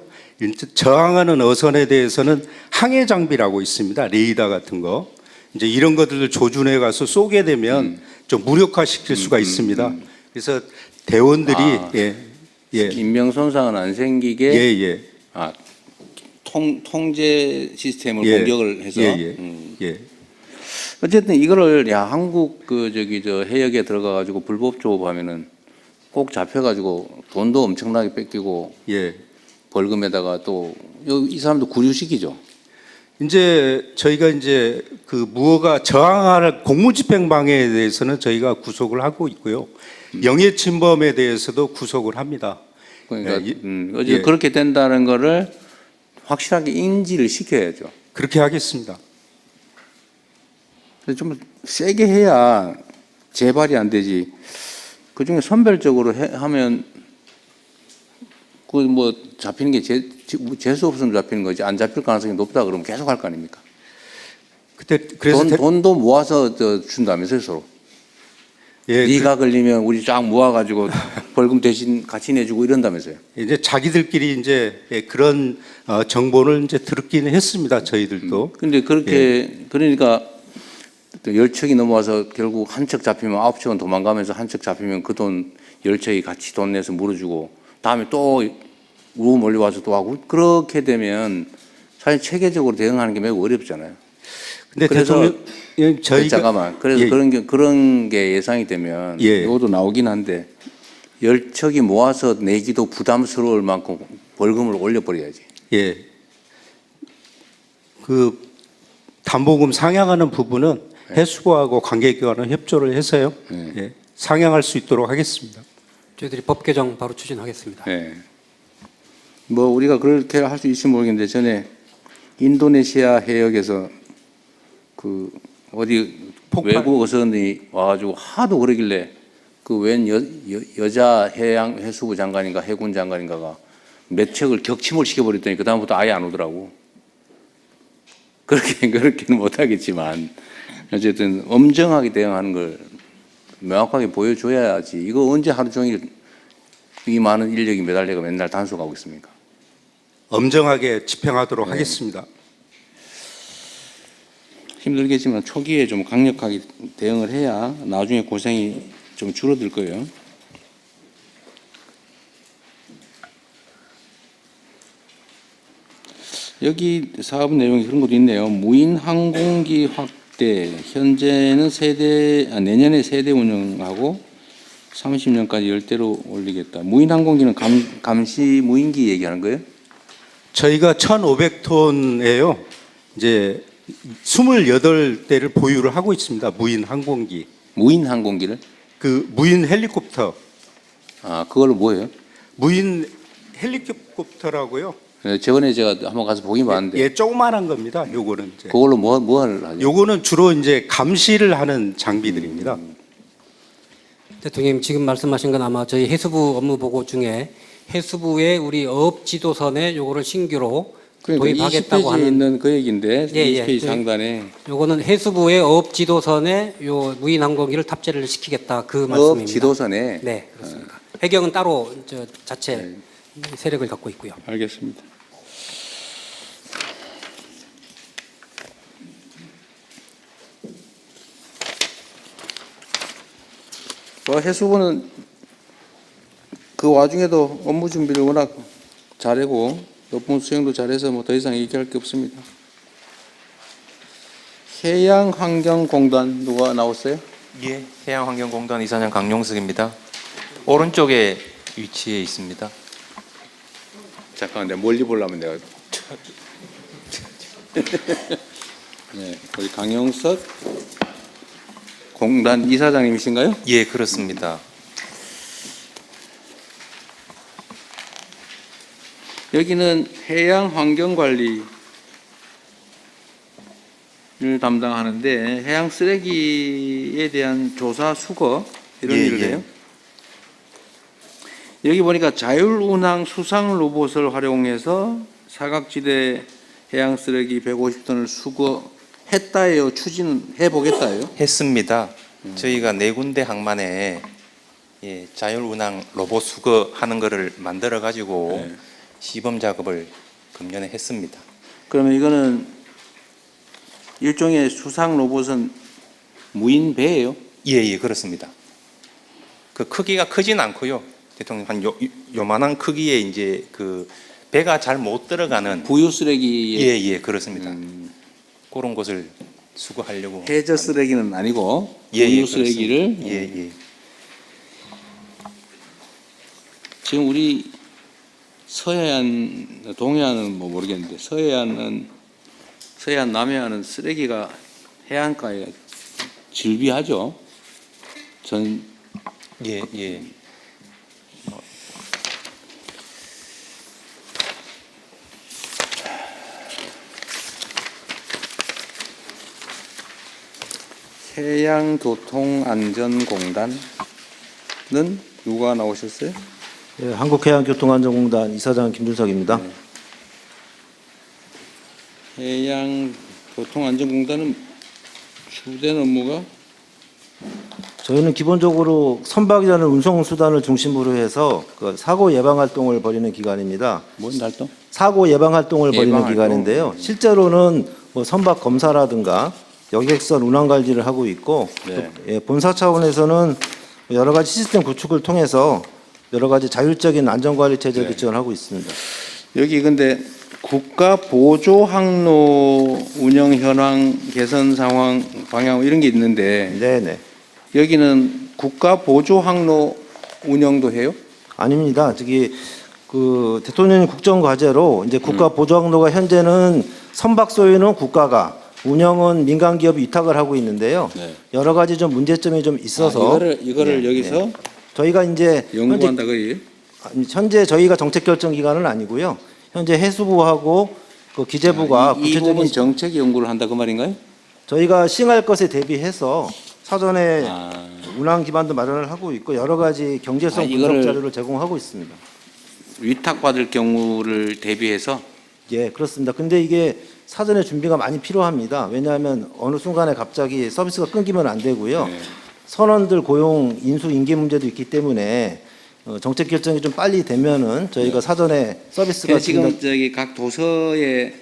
저항하는 어선에 대해서는 항해 장비라고 있습니다. 레이더 같은 거. 이제 이런 것들을 조준해 가서 쏘게 되면 좀 무력화시킬 수가 있습니다. 그래서 대원들이 인명 손상은 안 생기게 예. 통제 시스템을 예. 공격을 해서 예. 어쨌든 이거를 한국 그 저기 저 해역에 들어가 가지고 불법 조업하면은 꼭 잡혀 가지고 돈도 엄청나게 뺏기고 예. 벌금에다가 또 이 사람도 구류시키죠. 이제 저희가 이제 그 무허가 저항할 공무집행방해에 대해서는 저희가 구속을 하고 있고요. 영해침범에 대해서도 구속을 합니다. 그러니까 예. 그렇게 된다는 거를 확실하게 인지를 시켜야죠. 그렇게 하겠습니다. 좀 세게 해야 재발이 안 되지. 그중에 선별적으로 하면 그 뭐 잡히는 게 재수 없으면 잡히는 거지 안 잡힐 가능성이 높다 그러면 계속 할 거 아닙니까? 그래서 돈도 모아서 준다면서요 서로. 예, 네가 걸리면 우리 쫙 모아가지고 벌금 대신 같이 내주고 이런다면서요. 이제 자기들끼리 이제 그런 정보를 이제 들었기는 했습니다. 저희들도. 근데 그렇게 그러니까 또 열척이 넘어와서 결국 한 척 잡히면 9척은 도망가면서 한 척 잡히면 그 돈 10척이 같이 돈 내서 물어주고 다음에 또 우르 몰려와서 또 하고 그렇게 되면 사실 체계적으로 대응하는 게 매우 어렵잖아요. 근데 그래서 대통령 저희가 잠깐만. 그래서 그런 게 예상이 되면 이것도 나오긴 한데 10척이 모아서 내기도 부담스러울 만큼 벌금을 올려버려야지. 예. 그 담보금 상향하는 부분은 해수부하고 관계기관은 협조를 해서요. 예. 상향할 수 있도록 하겠습니다. 저희들이 법 개정 바로 추진하겠습니다. 네. 뭐 우리가 그렇게 할 수 있을지 모르겠는데 전에 인도네시아 해역에서 그 어디 외국 어선이 와가지고 하도 그러길래 그 웬 여자 해수부 장관인가 해군 장관인가가 몇 척을 격침을 시켜버렸더니 그 다음부터 아예 안 오더라고. 그렇게는 못하겠지만 어쨌든 엄정하게 대응하는 걸 명확하게 보여줘야지. 이거 언제 하루 종일 이 많은 인력이 매달려가 맨날 단속하고 있습니까? 엄정하게 집행하도록 하겠습니다. 힘들겠지만 초기에 좀 강력하게 대응을 해야 나중에 고생이 좀 줄어들 거예요. 여기 사업 내용이 그런 것도 있네요. 무인 항공기 확대, 현재는 내년에 세대 운영하고 30년까지 10대로 올리겠다. 무인 항공기는 감시 무인기 얘기하는 거예요? 저희가 1,500톤에요. 이제 28대를 보유를 하고 있습니다. 무인 항공기. 무인 항공기를? 그 무인 헬리콥터. 그걸로 뭐예요? 무인 헬리콥터라고요. 저번에 제가 한번 가서 보긴 봤는데. 예, 조그만한 겁니다. 요거는 이제. 그걸로 뭐를 하죠? 요거는 주로 이제 감시를 하는 장비들입니다. 대통령님 지금 말씀하신 건 아마 저희 해수부 업무 보고 중에 해수부의 우리 어업 지도선에 요거를 신규로 도입하겠다고 20페이지에 하는 있는 그 얘기인데 예. 20페이지 상단에 요거는 해수부의 어업 지도선에 요 무인 항공기를 탑재를 시키겠다 그 어업 말씀입니다. 지도선에. 네, 그렇습니다. 해경은 따로 자체 세력을 갖고 있고요. 알겠습니다. 해수부는 그 와중에도 업무 준비를 워낙 잘하고 업무 수행도 잘해서 뭐 더 이상 얘기할 게 없습니다. 해양환경공단 누가 나왔어요? 예, 해양환경공단 이사장 강용석입니다. 오른쪽에 위치해 있습니다. 잠깐만, 내가 멀리 보려면 내가. 네, 우리 강영석 공단 이사장님이신가요? 예, 그렇습니다. 여기는 해양환경관리를 담당하는데 해양 쓰레기에 대한 조사, 수거 이런 예, 일을 예. 해요. 여기 보니까 자율운항 수상 로봇을 활용해서 사각지대 해양 쓰레기 150톤을 수거했다예요? 추진해 보겠다예요? 했습니다. 저희가 4군데 항만에 예, 자율운항 로봇 수거하는 거를 만들어 가지고 네. 시범 작업을 금년에 했습니다. 그러면 이거는 일종의 수상 로봇은 무인 배예요? 예, 예, 그렇습니다. 그 크기가 크진 않고요. 대통령 한 요만한 크기의 이제 그 배가 잘 못 들어가는 부유 쓰레기에 예, 예, 그렇습니다. 그런 것을 수거하려고 해저 쓰레기는 아니고 예, 부유 예, 쓰레기를 그렇습니다. 예, 예. 지금 우리 서해안, 동해안은 뭐 모르겠는데 서해안, 남해안은 쓰레기가 해안가에 질비하죠. 예, 예. 해양교통안전공단은 누가 나오셨어요? 예, 한국해양교통안전공단 이사장 김준석입니다. 해양교통안전공단은 주된 업무가 저희는 기본적으로 선박이라는 운송수단을 중심으로 해서 그 사고 예방 활동을 벌이는 기관입니다. 뭔 활동? 사고 예방 활동을 벌이는 예방 활동. 기관인데요. 실제로는 뭐 선박 검사라든가 여객선 운항 관리를 하고 있고 네. 또, 예, 본사 차원에서는 여러 가지 시스템 구축을 통해서 여러 가지 자율적인 안전관리 체제를 네. 지원하고 있습니다. 여기 근데 국가 보조 항로 운영 현황 개선 상황 방향 이런 게 있는데 네네. 여기는 국가 보조 항로 운영도 해요? 아닙니다. 저기 그 대통령님 국정 과제로 이제 국가 보조 항로가 현재는 선박 소유는 국가가 운영은 민간 기업이 위탁을 하고 있는데요. 네. 여러 가지 좀 문제점이 좀 있어서 이거를 네, 여기서 네. 저희가 이제 연구한다 그래요? 현재 저희가 정책 결정 기관은 아니고요. 현재 해수부하고 그 기재부가 이 부분 구체적인 정책 연구를 한다 그 말인가요? 저희가 시행할 것에 대비해서 사전에 아. 운항 기반도 마련을 하고 있고 여러 가지 경제성 분석 이거를 자료를 제공하고 있습니다. 위탁받을 경우를 대비해서 예, 그렇습니다. 근데 이게 사전에 준비가 많이 필요합니다. 왜냐하면 어느 순간에 갑자기 서비스가 끊기면 안 되고요. 네. 선원들 고용, 인수, 인계 문제도 있기 때문에 정책 결정이 좀 빨리 되면은 저희가 사전에 서비스가 그래서 지금 준비가- 저기 각 도서에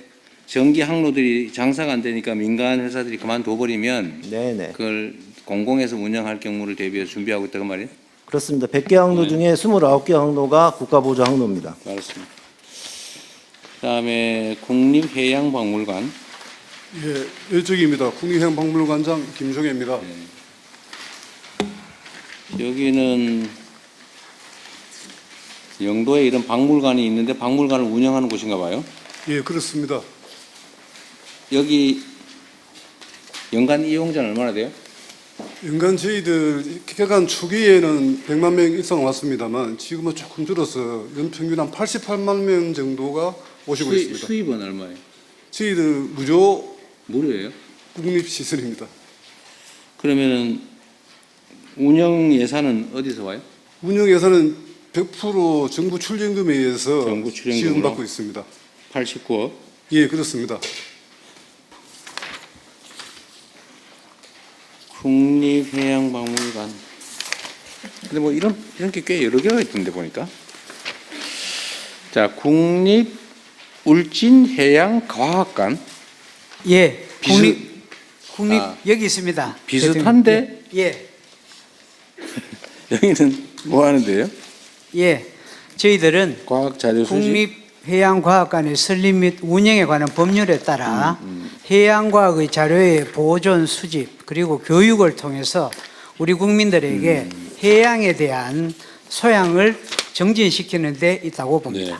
전기 항로들이 장사가 안 되니까 민간 회사들이 그만둬 버리면 네네. 그걸 공공에서 운영할 경우를 대비해서 준비하고 있다고 말이에요? 그렇습니다. 100개 항로 네. 중에 29개 항로가 국가보조 항로입니다. 알았습니다. 그다음에 국립해양박물관 예, 이쪽입니다. 국립해양박물관장 김종혜입니다. 여기는 영도에 이런 박물관이 있는데 박물관을 운영하는 곳인가 봐요. 예, 그렇습니다. 여기 연간 이용자는 얼마나 돼요? 연간 저희들 개관 초기에는 100만 명 이상 왔습니다만 지금은 조금 줄어서 연평균 한 88만 명 정도가 오시고 있습니다. 수입은 얼마예요? 저희들 무료 무료예요? 국립시설입니다. 그러면은 운영 예산은 어디서 와요? 운영 예산은 100% 정부 출연금에 의해서 정부 출연금으로? 지원받고 있습니다. 89억. 예, 그렇습니다. 국립해양박물관. 근데 뭐 이런 게 꽤 여러 개가 있던데 보니까. 자, 국립울진해양과학관. 예, 국립 아. 여기 있습니다. 비슷한데 예, 여기는 뭐 하는데요? 예, 저희들은 과학 자료 수집. 국립 해양과학관의 설립 및 운영에 관한 법률에 따라 해양과학의 자료의 보존, 수집 그리고 교육을 통해서 우리 국민들에게 해양에 대한 소양을 정진시키는 데 있다고 봅니다.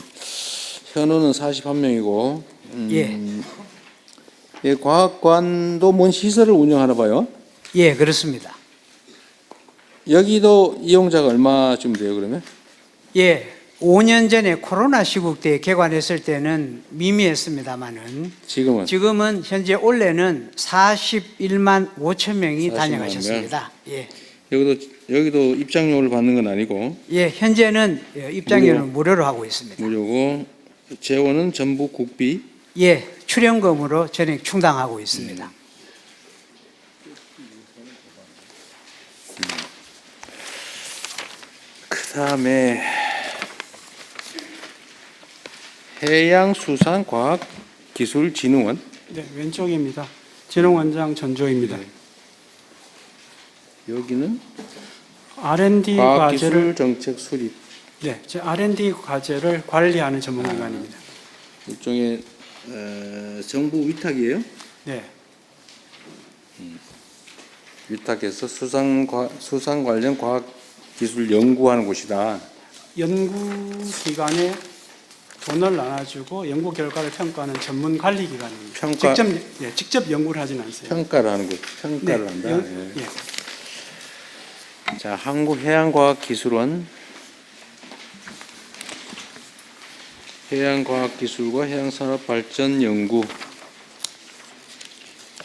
현우는 41명이고 예. 예, 과학관도 뭔 시설을 운영하나 봐요. 예, 그렇습니다. 여기도 이용자가 얼마쯤 돼요, 그러면? 예, 5년 전에 코로나 시국 때 개관했을 때는 미미했습니다만은 지금은 현재 올해는 41만 5천 명이 41만 다녀가셨습니다. 예. 여기도 입장료를 받는 건 아니고 예, 현재는 입장료는 무료로 하고 있습니다. 무료고 재원은 전부 국비. 예, 출연금으로 전액 충당하고 있습니다. 그다음에 해양수산과학기술진흥원. 네, 왼쪽입니다. 진흥원장 전조입니다. 여기는 R&D 과학기술 과제를 정책 수립. 네, 제 R&D 과제를 관리하는 전문기관입니다. 일종의 정부 위탁이에요? 네, 위탁해서 수산 관련 과학기술 연구하는 곳이다. 연구기관에 돈을 나눠주고 연구 결과를 평가하는 전문 관리기관입니다. 직접 연구를 하진 않습니다. 평가를 하는 곳. 평가를 네, 한다. 예. 자, 한국해양과학기술원, 해양과학기술과 해양산업발전연구.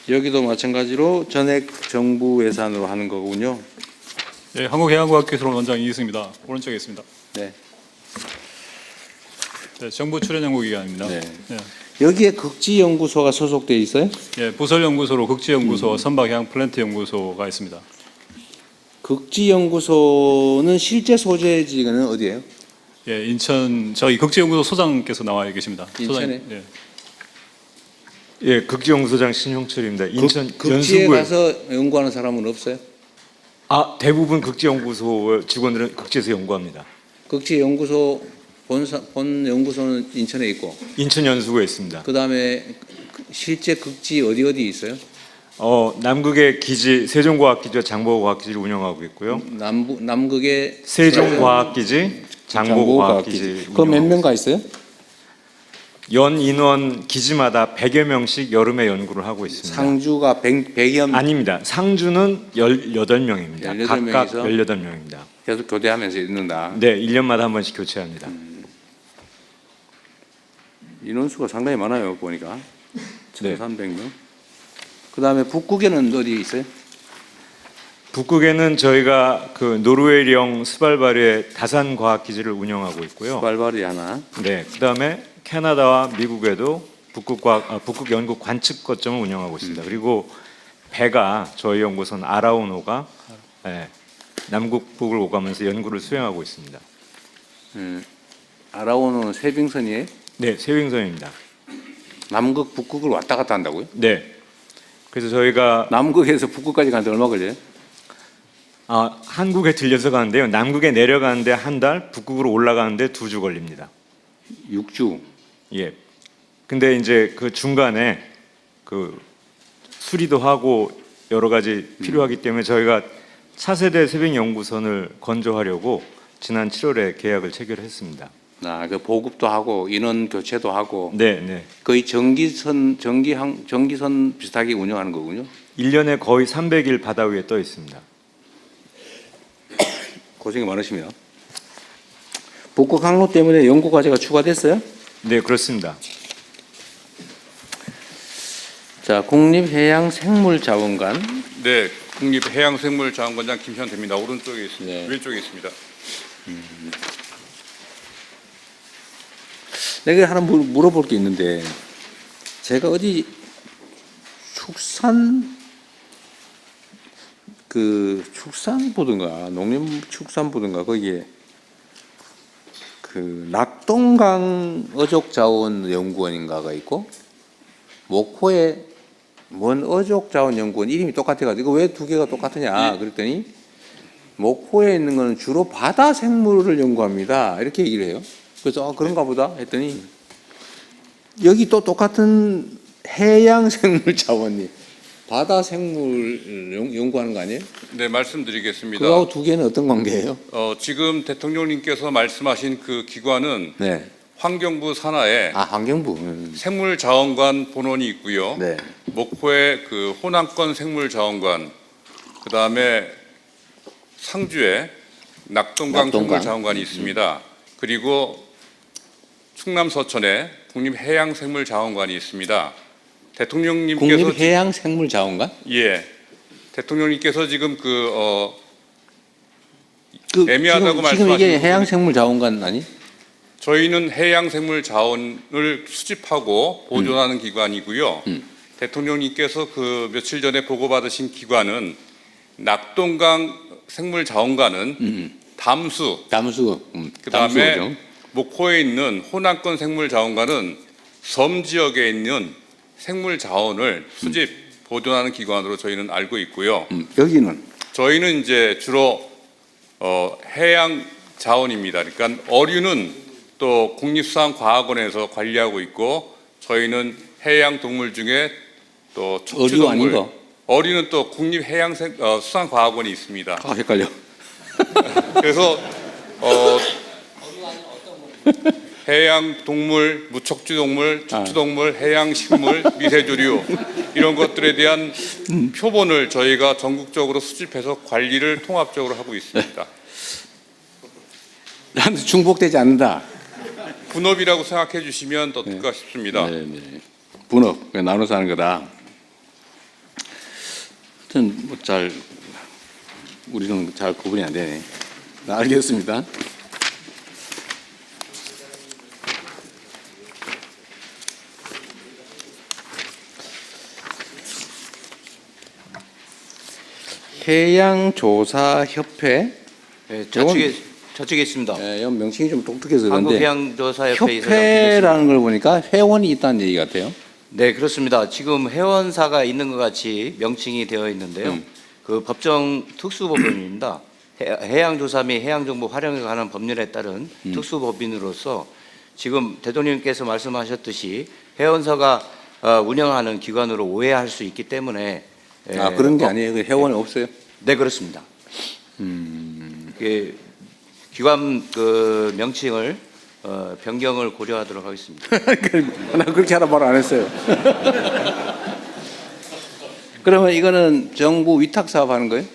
여기도 마찬가지로 전액 정부 예산으로 하는 거군요. 네, 한국해양과학기술원 원장 이희승입니다. 오른쪽에 있습니다. 네. 네, 정부 출연 연구기관입니다. 네. 네. 여기에 극지연구소가 소속돼 있어요? 예, 부설연구소로 극지연구소, 선박해양 플랜트 연구소가 있습니다. 극지연구소는 실제 소재지는 어디예요? 예, 인천 저희 극지연구소 소장께서 나와 계십니다. 인천에? 예. 예, 극지연구소장 신용철입니다. 인천 극지에 연수구에 가서 연구하는 사람은 없어요? 대부분 극지연구소 직원들은 극지에서 연구합니다. 극지연구소 본 연구소는 인천에 있고. 인천 연수구에 있습니다. 그다음에 실제 극지 어디 있어요? 남극의 기지 세종과학기지와 장보고과학기지를 운영하고 있고요. 남극의 세종과학기지, 장보고과학기지. 그럼 몇 명 가 있어요? 연 인원 기지마다 100여 명씩 여름에 연구를 하고 있습니다. 상주가 100여 명? 아닙니다. 상주는 18명입니다. 18명이서 각각 18명입니다. 계속 교대하면서 있는다. 네, 1년마다 한 번씩 교체합니다. 인원수가 상당히 많아요, 보니까. 네. 1,300명. 그다음에 북극에는 어디 있어요? 북극에는 저희가 그 노르웨이령 스발바르의 다산 과학기지를 운영하고 있고요. 스발바르 하나. 네, 그다음에 캐나다와 미국에도 북극 연구 관측 거점을 운영하고 있습니다. 그리고 배가 저희 연구소는 아라오노가 남극북을 오가면서 연구를 수행하고 있습니다. 아라오노는 세빙선이에요? 네, 세빙선입니다. 남극, 북극을 왔다 갔다 한다고요? 네. 그래서 저희가 남극에서 북극까지 가는데 얼마 걸려요? 한국에 들려서 가는데요. 남극에 내려가는데 한 달, 북극으로 올라가는데 2주 걸립니다. 6주. 예. 근데 이제 그 중간에 그 수리도 하고 여러 가지 필요하기 때문에 저희가 차세대 세빙 연구선을 건조하려고 지난 7월에 계약을 체결했습니다. 그 보급도 하고 인원 교체도 하고. 네, 네. 거의 전기선 비슷하게 운영하는 거군요. 1년에 거의 300일 바다 위에 떠 있습니다. 고생이 많으시네요. 북극 항로 때문에 연구 과제가 추가됐어요? 네, 그렇습니다. 자, 국립해양생물자원관. 네, 국립해양생물자원관장 김현대입니다. 오른쪽에 있습니다. 네. 왼쪽에 있습니다. 내가 하나 물어볼 게 있는데, 제가 어디 축산부든가 농림축산부든가 거기에 그 낙동강 어족자원연구원인가가 있고 목포에 뭔 어족자원연구원 이름이 똑같아가지고 이거 왜 두 개가 똑같으냐 그랬더니 목포에 있는 거는 주로 바다 생물을 연구합니다 이렇게 얘기를 해요. 그래서 그런가 보다 했더니 여기 또 똑같은 해양생물자원이 바다 생물 연구하는 거 아니에요? 네, 말씀드리겠습니다. 그거하고 두 개는 어떤 관계예요? 지금 대통령님께서 말씀하신 그 기관은 네. 환경부 산하에 환경부 생물자원관 본원이 있고요. 네. 목포에 그 호남권 생물자원관, 그 다음에 상주에 낙동강 생물자원관이 있습니다. 그리고 충남 서천에 국립해양생물자원관이 있습니다. 대통령님께서 국립해양생물자원관? 예, 대통령님께서 지금 애매하다고 말씀하시는 지금 이게 부분이 해양생물자원관 아니? 저희는 해양생물자원을 수집하고 보존하는 기관이고요. 대통령님께서 그 며칠 전에 보고받으신 기관은 낙동강 생물자원관은 담수, 그다음에 목포에 있는 호남권 생물자원관은 섬 지역에 있는 생물자원을 수집 보존하는 기관으로 저희는 알고 있고요. 여기는 저희는 이제 주로 해양 자원입니다. 그러니까 어류는 또 국립수산과학원에서 관리하고 있고 저희는 해양 동물 중에 또 척추동물, 어류 아닌가? 어류는 또 국립해양수산과학원이 있습니다. 헷갈려. 그래서 해양 동물, 무척추 동물, 척추 동물, 해양 식물, 미세조류 이런 것들에 대한 표본을 저희가 전국적으로 수집해서 관리를 통합적으로 하고 있습니다. 나한테 중복되지 않는다. 분업이라고 생각해 주시면 더 될까 싶습니다. 네. 분업, 나눠서 하는 거다. 하여튼 우리는 잘 구분이 안 되네. 알겠습니다. 해양조사협회. 네, 저쪽에 있습니다. 네, 명칭이 좀 독특해서 그런데 한국해양조사협회 협회라는 걸 보니까 회원이 있다는 얘기 같아요. 네, 그렇습니다. 지금 회원사가 있는 것 같이 명칭이 되어 있는데요. 그 법정 특수법인입니다. 해양조사 및 해양정보 활용에 관한 법률에 따른 특수법인으로서 지금 대통령님께서 말씀하셨듯이 회원사가 운영하는 기관으로 오해할 수 있기 때문에 그런 게 아니에요. 회원이 없어요? 네, 그렇습니다. 기관 그 명칭을 변경을 고려하도록 하겠습니다. 나 그렇게 하라 말 안 했어요. 그러면 이거는 정부 위탁 사업 하는 거예요?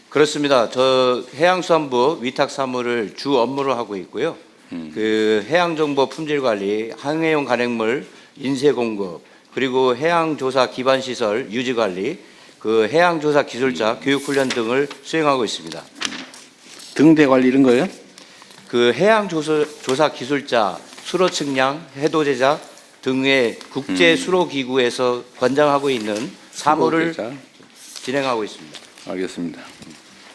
그렇습니다. 저 해양수산부 위탁 사무를 주 업무로 하고 있고요. 그 해양정보 품질관리, 항해용 간행물 인쇄 공급, 그리고 해양조사 기반시설 유지관리, 그 해양조사 기술자 교육훈련 등을 수행하고 있습니다. 등대 관리 이런 거예요? 그 해양조사 기술자 수로 측량, 해도 제작 등의 국제 수로 기구에서 관장하고 있는 사무를 진행하고 있습니다. 알겠습니다.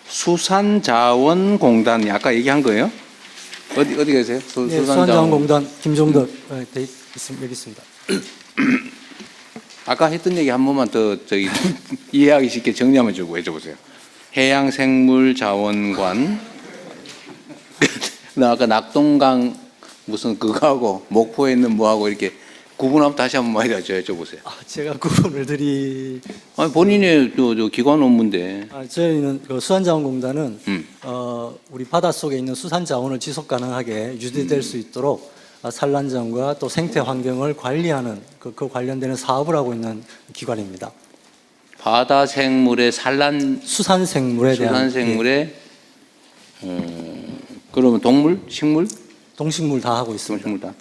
수산자원공단 아까 얘기한 거예요? 어디 계세요? 네, 수산자원공단 김종덕 여기 있습니다. 아까 했던 얘기 한 번만 더 이해하기 쉽게 정리 한번 주고 해줘보세요. 해양생물자원관, 나 아까 낙동강 무슨 그거하고 목포에 있는 뭐하고 이렇게 구분하면 다시 한번 해줘보세요. 제가 구분을 아니 본인의 저 기관 업무인데. 저희는 그 수산자원공단은 우리 바닷속에 있는 수산자원을 지속 가능하게 유지될 수 있도록 산란장과 또 생태 환경을 관리하는 그 관련되는 사업을 하고 있는 기관입니다. 바다 생물의 수산생물에 대한 그러면 동물, 식물? 동식물 다 하고 있습니다. 동식물 다.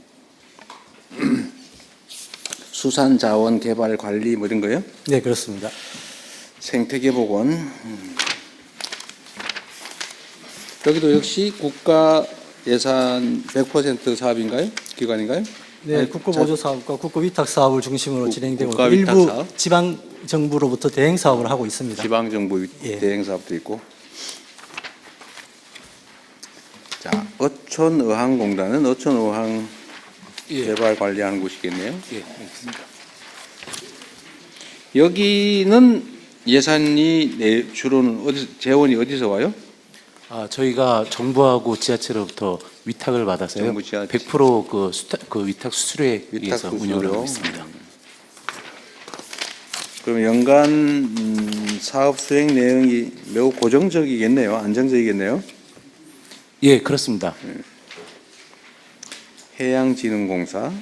수산자원 개발 관리 뭐 이런 거요? 네, 그렇습니다. 생태계복원. 여기도 역시 국가 예산 100% 사업인가요? 기관인가요? 네, 국고보조사업과 국고위탁사업을 중심으로 진행되고 일부 사업? 지방정부로부터 대행사업을 하고 있습니다. 지방정부 대행사업도 있고. 자, 어촌어항공단은 어촌어항 개발 관리하는 곳이겠네요. 여기는 예산이 주로는 재원이 어디서 와요? 저희가 정부하고 지자체로부터 위탁을 받아서요. 정부 지하 100% 그 위탁 수수료에 의해서 운영을 하고 있습니다. 그럼 연간 사업 수행 내용이 매우 고정적이겠네요. 안정적이겠네요. 예, 그렇습니다. 해양진흥공사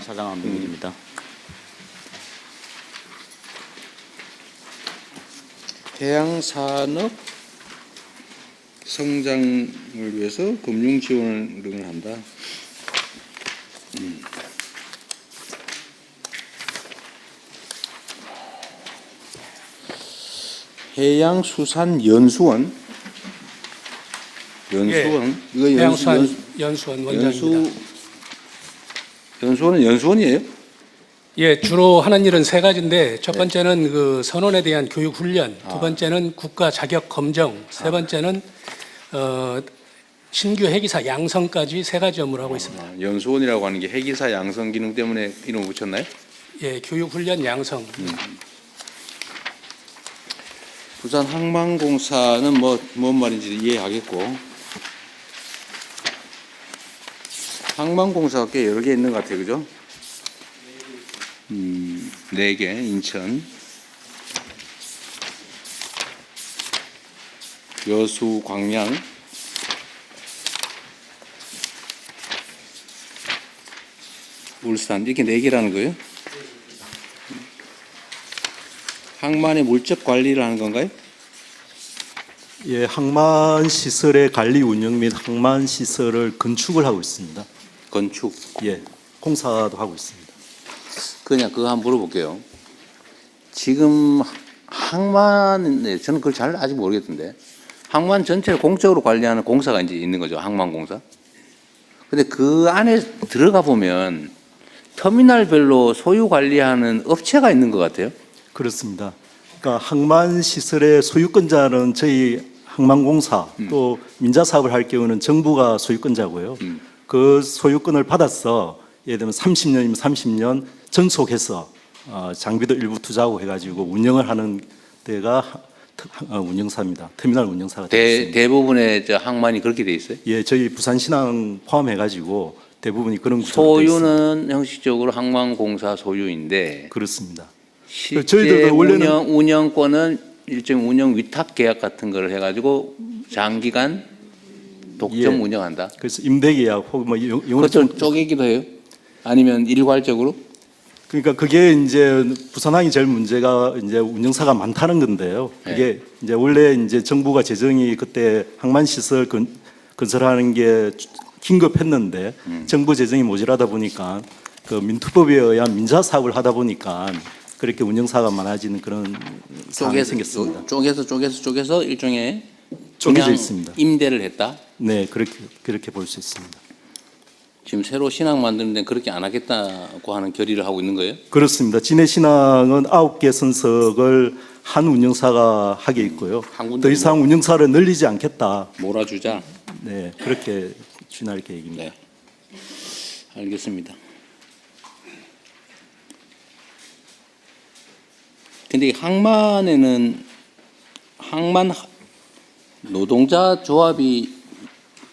사장 안병일입니다. 해양산업 성장을 위해서 금융 지원을 한다. 해양수산연수원 이거 연수원 원장입니다. 연수원은 연수원이에요? 예, 주로 하는 일은 세 가지인데 첫 번째는 그 선원에 대한 교육 훈련, 두 번째는 국가 자격 검정, 세 번째는 신규 해기사 양성까지 세 가지 업무를 하고 있습니다. 연수원이라고 하는 게 해기사 양성 기능 때문에 이름을 붙였나요? 예, 교육 훈련 양성. 부산 항만공사는 뭔 말인지 이해하겠고, 항만공사가 꽤 여러 개 있는 것 같아요, 그죠? 4개, 인천, 여수, 광양, 울산, 이렇게 4개라는 거예요? 항만의 물적 관리를 하는 건가요? 예, 항만 시설의 관리 운영 및 항만 시설을 건축을 하고 있습니다. 건축? 예, 공사도 하고 있습니다. 그냥 그거 한번 물어볼게요. 지금 항만, 네, 저는 그걸 잘 아직 모르겠던데, 항만 전체를 공적으로 관리하는 공사가 이제 있는 거죠, 항만공사. 근데 그 안에 들어가 보면 터미널별로 소유 관리하는 업체가 있는 것 같아요. 그렇습니다. 그러니까 항만 시설의 소유권자는 저희 항만공사 또 민자 사업을 할 경우는 정부가 소유권자고요. 그 소유권을 받아서 예를 들면 30년이면 30년 전속해서 장비도 일부 투자하고 해가지고 운영을 하는 데가 운영사입니다. 터미널 운영사가 되겠습니다. 대부분의 저 항만이 그렇게 돼 있어요? 예, 저희 부산신항 포함해가지고 대부분이 그런 구조로 소유는 형식적으로 항만공사 소유인데 그렇습니다. 실제 저희들도 원래는 운영권은 일종 운영 위탁 계약 같은 걸 해가지고 장기간 독점 운영한다. 그래서 임대계약 혹은 뭐 그것도 쪼개기도 해요? 아니면 일괄적으로? 그러니까 그게 이제 부산항이 제일 문제가 이제 운영사가 많다는 건데요. 그게 이제 원래 이제 정부가 재정이 그때 항만 시설 건설하는 게 긴급했는데 정부 재정이 모자라다 보니까 그 민투법에 의한 민자 사업을 하다 보니까 그렇게 운영사가 많아지는 그런 상황이 생겼습니다. 쪼개서 일종의 쪼개져 있습니다. 임대를 했다? 네, 그렇게 볼 수 있습니다. 지금 새로 신항 만드는 데는 그렇게 안 하겠다고 하는 결의를 하고 있는 거예요? 그렇습니다. 진해신항은 9개 선석을 한 운영사가 하게 있고요. 더 이상 운영사를 늘리지 않겠다. 몰아주자. 네, 그렇게 추진할 계획입니다. 네. 알겠습니다. 근데 항만에는 항만 노동자 조합이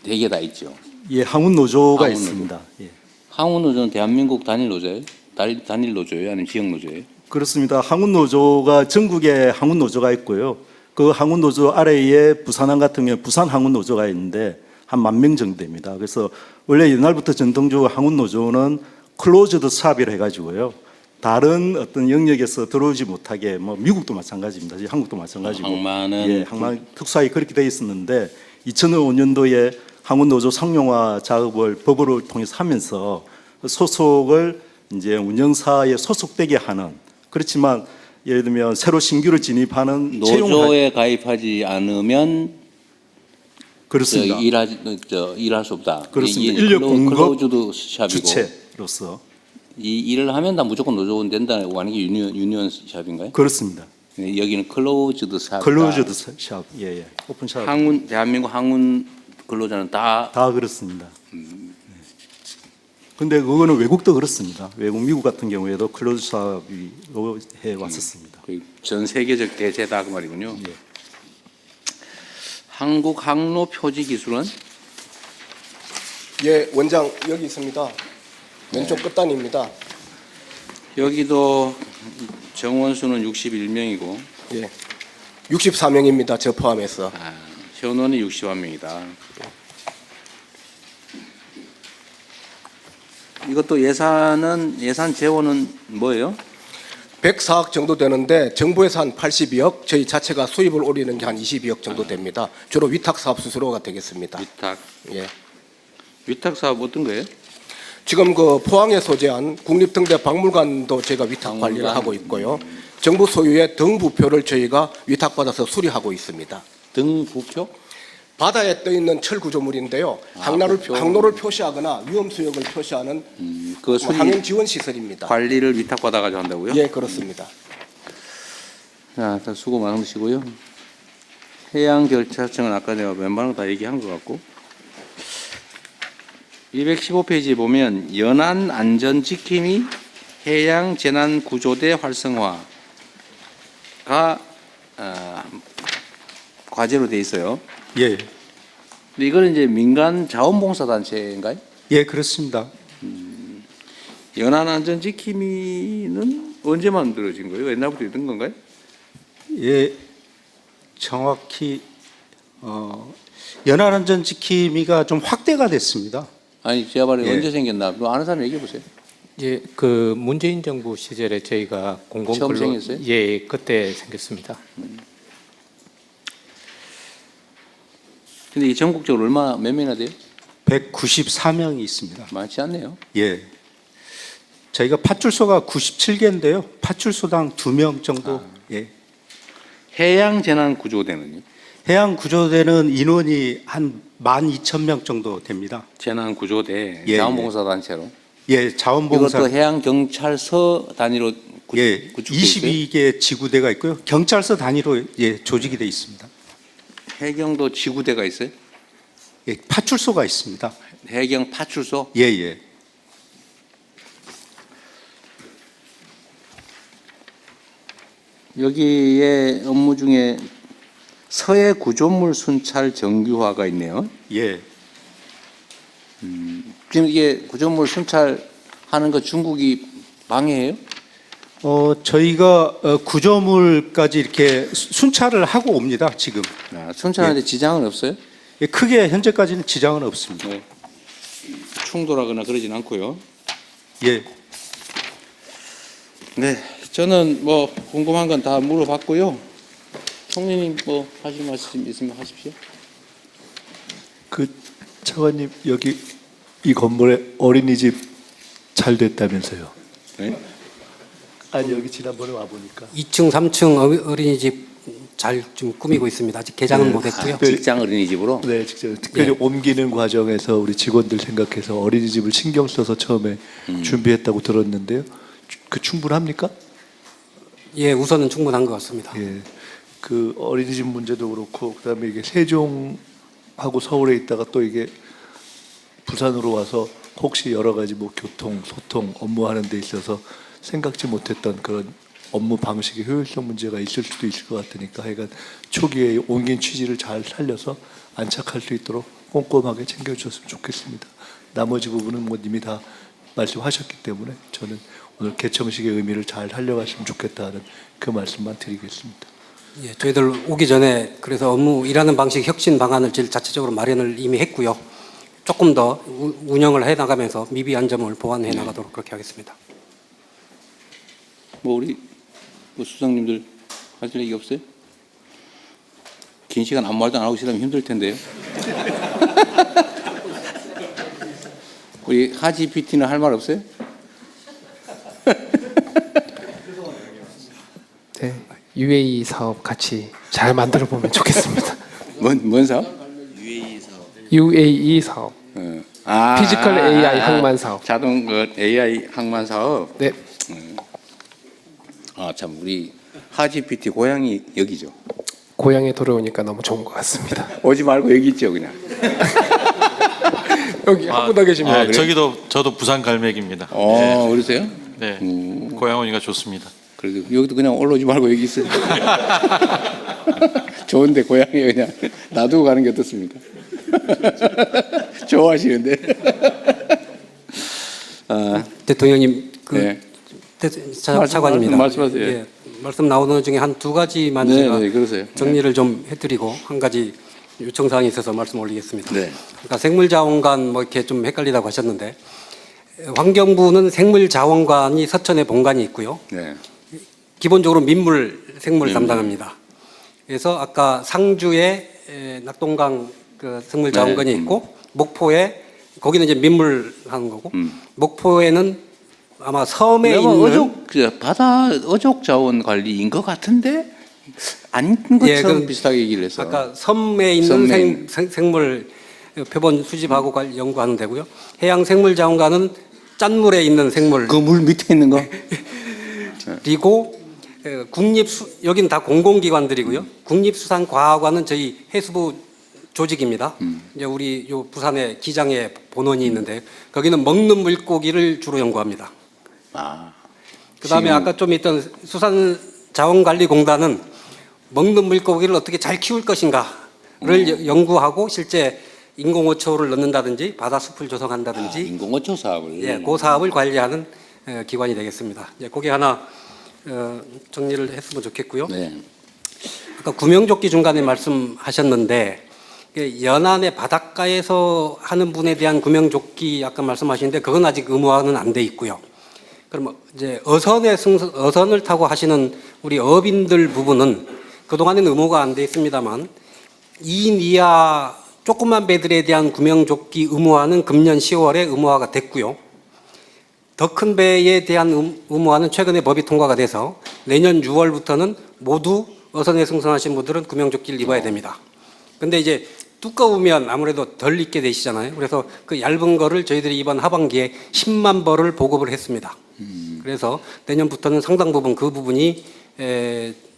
되게 다 있죠. 예, 항운 노조가 있습니다. 예. 항운 노조는 대한민국 단일 노조예요? 단일 노조예요? 아니면 지역 노조예요? 그렇습니다. 항운 노조가 전국에 항운 노조가 있고요. 그 항운 노조 아래에 부산항 같은 경우 부산 항운 노조가 있는데 한 10,000명 정도 됩니다. 그래서 원래 옛날부터 전통적으로 항운 노조는 클로즈드 샵이라 해가지고요. 다른 어떤 영역에서 들어오지 못하게 뭐 미국도 마찬가지입니다. 한국도 마찬가지고. 항만은 항만 특수하게 그렇게 돼 있었는데 2005년도에 항운 노조 상용화 작업을 법으로 통해서 하면서 소속을 이제 운영사에 소속되게 하는, 그렇지만 예를 들면 새로 신규를 진입하는 노조에 가입하지 않으면 그렇습니다. 일할 수 없다. 그렇습니다. 인력 공급 클로즈드 샵이고 주체로서 이 일을 하면 다 무조건 노조원 된다고 하는 게 유니언 샵인가요? 그렇습니다. 여기는 클로즈드 샵. 클로즈드 샵, 예, 오픈 샵. 항운 대한민국 항운 근로자는 다 그렇습니다. 근데 그거는 외국도 그렇습니다. 외국 미국 같은 경우에도 클로즈 샵이 해 왔었습니다. 전 세계적 대세다 그 말이군요. 한국 항로 표지 기술은 예, 원장 여기 있습니다. 왼쪽 끝단입니다. 여기도 정원수는 61명이고 예, 64명입니다. 저 포함해서. 현원이 61명이다. 이것도 예산 재원은 뭐예요? 104억 정도 되는데 정부에서 한 82억, 저희 자체가 수입을 올리는 게 한 22억 정도 됩니다. 주로 위탁 사업 수수료가 되겠습니다. 위탁. 예. 위탁 사업 어떤 거예요? 지금 그 포항에 소재한 국립등대 박물관도 저희가 위탁 관리를 하고 있고요. 정부 소유의 등부표를 저희가 위탁받아서 수리하고 있습니다. 등부표? 바다에 떠 있는 철 구조물인데요. 항로를 표시하거나 위험 수역을 표시하는 그 수리 항행 지원 시설입니다. 관리를 위탁받아가지고 한다고요? 예, 그렇습니다. 자, 일단 수고 많으시고요. 해양경찰청은 아까 내가 웬만한 거 다 얘기한 것 같고 215페이지에 보면 연안 안전지킴이 해양재난구조대 활성화가 과제로 돼 있어요. 예. 근데 이거는 이제 민간 자원봉사단체인가요? 예, 그렇습니다. 연안 안전지킴이는 언제 만들어진 거예요? 옛날부터 있던 건가요? 예, 정확히 연안안전지킴이가 좀 확대가 됐습니다. 아니 제가 말해 예. 언제 생겼나? 뭐 아는 사람 얘기해 보세요. 예, 그 문재인 정부 시절에 저희가 처음 공공근로 생겼어요? 예, 그때 생겼습니다. 근데 이 전국적으로 몇 명이나 돼요? 194명이 있습니다. 많지 않네요. 예. 저희가 파출소가 97개인데요. 파출소당 2명 정도. 예. 해양재난구조대는요? 해양구조대는 인원이 한 12,000명 정도 됩니다. 재난구조대, 예, 자원봉사단체로. 예, 자원봉사. 이것도 해양경찰서 단위로 예, 구축돼 있어요? 22개 지구대가 있고요. 경찰서 단위로 예, 조직이 돼 있습니다. 해경도 지구대가 있어요? 예, 파출소가 있습니다. 해경 파출소? 예, 예. 여기에 업무 중에 서해 구조물 순찰 정규화가 있네요. 예. 지금 이게 구조물 순찰하는 거 중국이 방해해요? 저희가 구조물까지 이렇게 순찰을 하고 옵니다. 지금. 순찰하는데 지장은 없어요? 예, 크게 현재까지는 지장은 없습니다. 네. 충돌하거나 그러진 않고요. 예. 네, 저는 뭐 궁금한 건 다 물어봤고요. 총리님 뭐 하실 말씀 있으면 하십시오. 그 차관님 여기 이 건물에 어린이집 잘 됐다면서요? 네? 아니 여기 지난번에 와 보니까 2층, 3층 어린이집 잘 좀 꾸미고 있습니다. 아직 개장은 못했고요. 직장 어린이집으로? 네, 직접 특별히 옮기는 과정에서 우리 직원들 생각해서 어린이집을 신경 써서 처음에 준비했다고 들었는데요. 그 충분합니까? 예, 우선은 충분한 것 같습니다. 예, 그 어린이집 문제도 그렇고 그다음에 이게 세종하고 서울에 있다가 또 이게 부산으로 와서 혹시 여러 가지 뭐 교통, 소통, 업무하는 데 있어서 생각지 못했던 그런 업무 방식의 효율성 문제가 있을 수도 있을 것 같으니까 하여간 초기에 옮긴 취지를 잘 살려서 안착할 수 있도록 꼼꼼하게 챙겨주셨으면 좋겠습니다. 나머지 부분은 뭐 이미 다 말씀하셨기 때문에 저는 오늘 개청식의 의미를 잘 살려갔으면 좋겠다는 그 말씀만 드리겠습니다. 예, 저희들 오기 전에 그래서 업무 일하는 방식 혁신 방안을 제일 자체적으로 마련을 이미 했고요. 조금 더 운영을 해 나가면서 미비한 점을 보완해 나가도록 그렇게 하겠습니다. 뭐 우리 뭐 수장님들 하실 얘기 없어요? 긴 시간 아무 말도 안 하고 있으면 힘들 텐데요. 우리 하지 PT는 할 말 없어요? 네, UAE 사업 같이 잘 만들어 보면 좋겠습니다. 뭔 사업? UAE 사업. 피지컬 AI 항만 사업. 자동 그 AI 항만 사업. 네. 아, 참 우리 하지 PT 고향이 여기죠. 고향에 돌아오니까 너무 좋은 것 같습니다. 오지 말고 여기 있죠, 그냥. 여기 한 분 더 계십니다. 저도 부산 갈매기입니다. 그러세요? 네. 고향 오니까 좋습니다. 그래도 여기도 그냥 올라오지 말고 여기 있어요. 좋은데 고향에 그냥 놔두고 가는 게 어떻습니까? 좋아하시는데. 대통령님, 네. 차관입니다. 말씀하세요. 예, 말씀 나오는 것 중에 한 두 가지만 네, 제가 네, 그러세요. 정리를 좀 해드리고 한 가지 요청 사항이 있어서 말씀 올리겠습니다. 네. 그러니까 생물자원관 뭐 이렇게 좀 헷갈리다고 하셨는데, 환경부는 생물자원관이 서천에 본관이 있고요. 네. 기본적으로 민물, 생물 담당합니다. 그래서 아까 상주에 낙동강 그 생물자원관이 네. 있고, 목포에 거기는 이제 민물 하는 거고, 목포에는 아마 섬에 있는 바다 어족 자원 관리인 것 같은데 아닌 것처럼 비슷하게 얘기를 해서. 아까 섬에 있는 생물 표본 수집하고 연구하는 데고요. 해양 생물자원관은 짠물에 있는 생물. 그 물 밑에 있는 거. 그리고 여기는 다 공공기관들이고요. 국립수산과학원은 저희 해수부 조직입니다. 이제 우리 요 부산에 기장에 본원이 있는데 거기는 먹는 물고기를 주로 연구합니다. 그다음에 아까 좀 있던 수산자원관리공단은 먹는 물고기를 어떻게 잘 키울 것인가를 연구하고 실제 인공어초를 넣는다든지 바다숲을 조성한다든지 인공어초 사업을 예, 그 사업을 관리하는 기관이 되겠습니다. 예, 그게 하나 정리를 했으면 좋겠고요. 네. 아까 구명조끼 중간에 말씀하셨는데 연안의 바닷가에서 하는 분에 대한 구명조끼 아까 말씀하시는데 그건 아직 의무화는 안 돼 있고요. 그럼 이제 어선을 타고 하시는 우리 어민들 부분은 그동안에는 의무가 안 돼 있습니다만 2인 이하 조그만 배들에 대한 구명조끼 의무화는 금년 10월에 의무화가 됐고요. 더 큰 배에 대한 의무화는 최근에 법이 통과가 돼서 내년 6월부터는 모두 어선에 승선하신 분들은 구명조끼를 입어야 됩니다. 근데 이제 두꺼우면 아무래도 덜 입게 되시잖아요. 그래서 그 얇은 거를 저희들이 이번 하반기에 10만 벌을 보급을 했습니다. 그래서 내년부터는 상당 부분 그 부분이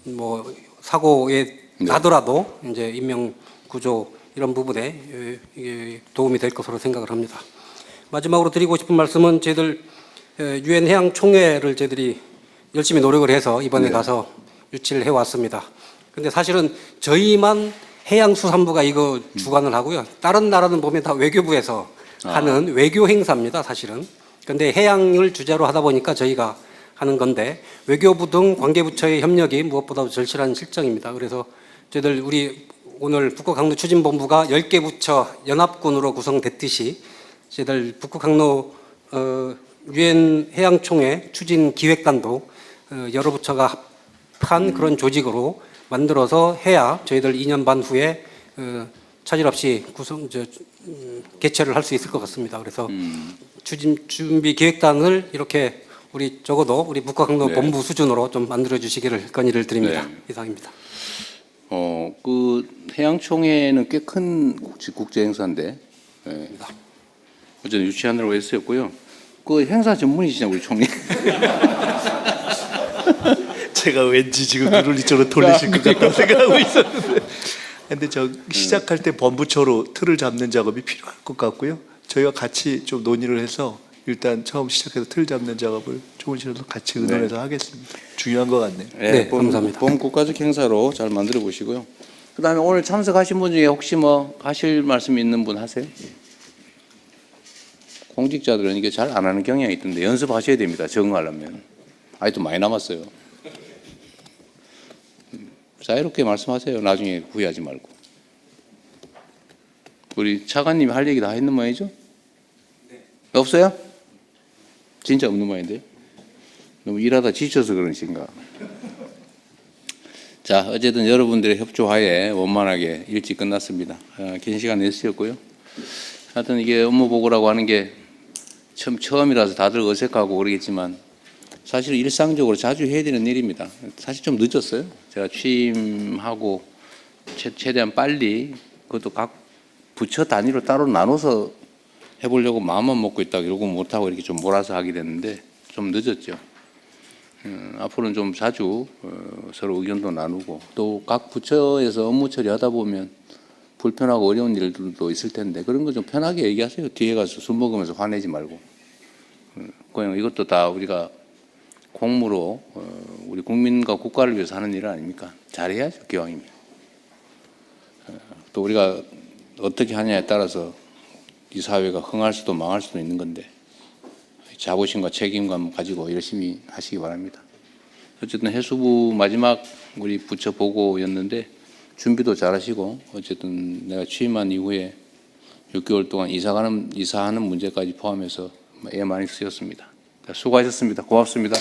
뭐 사고에 나더라도 이제 인명 구조 이런 부분에 도움이 될 것으로 생각을 합니다. 마지막으로 드리고 싶은 말씀은 저희들 유엔 해양 총회를 저희들이 열심히 노력을 해서 이번에 가서 유치를 해왔습니다. 근데 사실은 저희만 해양수산부가 이거 주관을 하고요. 다른 나라는 보면 다 외교부에서 하는 외교 행사입니다, 사실은. 근데 해양을 주제로 하다 보니까 저희가 하는 건데 외교부 등 관계부처의 협력이 무엇보다도 절실한 실정입니다. 그래서 저희들 우리 오늘 북극항로 추진본부가 10개 부처 연합군으로 구성됐듯이 저희들 북극항로 유엔 해양총회 추진기획단도 여러 부처가 합한 그런 조직으로 만들어서 해야 저희들 2년 반 후에 차질 없이 개최를 할 수 있을 것 같습니다. 그래서 추진 준비 기획단을 이렇게 우리 적어도 우리 북극항로 본부 수준으로 좀 만들어 주시기를 건의를 드립니다. 이상입니다. 그 해양총회는 꽤 큰 국제 행사인데 어제 유치하느라고 했었고요. 그 행사 전문이시죠, 우리 총리. 제가 왠지 지금 눈을 이쪽으로 돌리실 것 같다고 생각하고 있었는데, 근데 저 시작할 때 본부처로 틀을 잡는 작업이 필요할 것 같고요. 저희가 같이 좀 논의를 해서 일단 처음 시작해서 틀 잡는 작업을 조금씩이라도 같이 의논해서 하겠습니다. 중요한 것 같네요. 네, 감사합니다. 본 국가적 행사로 잘 만들어 보시고요. 그다음에 오늘 참석하신 분 중에 혹시 뭐 하실 말씀 있는 분 하세요? 공직자들은 이게 잘 안 하는 경향이 있던데 연습하셔야 됩니다. 적응하려면. 아직도 많이 남았어요. 자유롭게 말씀하세요. 나중에 후회하지 말고. 우리 차관님이 할 얘기 다 했는 모양이죠? 없어요? 진짜 없는 모양인데? 너무 일하다 지쳐서 그러신가? 자, 어쨌든 여러분들의 협조하에 원만하게 일찍 끝났습니다. 긴 시간 내주셨고요. 하여튼 이게 업무 보고라고 하는 게 처음이라서 다들 어색하고 그러겠지만 사실 일상적으로 자주 해야 되는 일입니다. 사실 좀 늦었어요. 제가 취임하고 최대한 빨리 그것도 각 부처 단위로 따로 나눠서 해보려고 마음만 먹고 있다가 이러고 못하고 이렇게 좀 몰아서 하게 됐는데 좀 늦었죠. 앞으로는 좀 자주 서로 의견도 나누고 또 각 부처에서 업무 처리하다 보면 불편하고 어려운 일들도 있을 텐데 그런 거 좀 편하게 얘기하세요. 뒤에 가서 술 먹으면서 화내지 말고. 그냥 이것도 다 우리가 공무로 우리 국민과 국가를 위해서 하는 일 아닙니까? 잘해야죠, 기왕이면. 또 우리가 어떻게 하냐에 따라서 이 사회가 흥할 수도 망할 수도 있는 건데 자부심과 책임감 가지고 열심히 하시기 바랍니다. 어쨌든 해수부 마지막 우리 부처 보고였는데 준비도 잘하시고 어쨌든 내가 취임한 이후에 6개월 동안 이사하는 문제까지 포함해서 애 많이 쓰였습니다. 수고하셨습니다. 고맙습니다.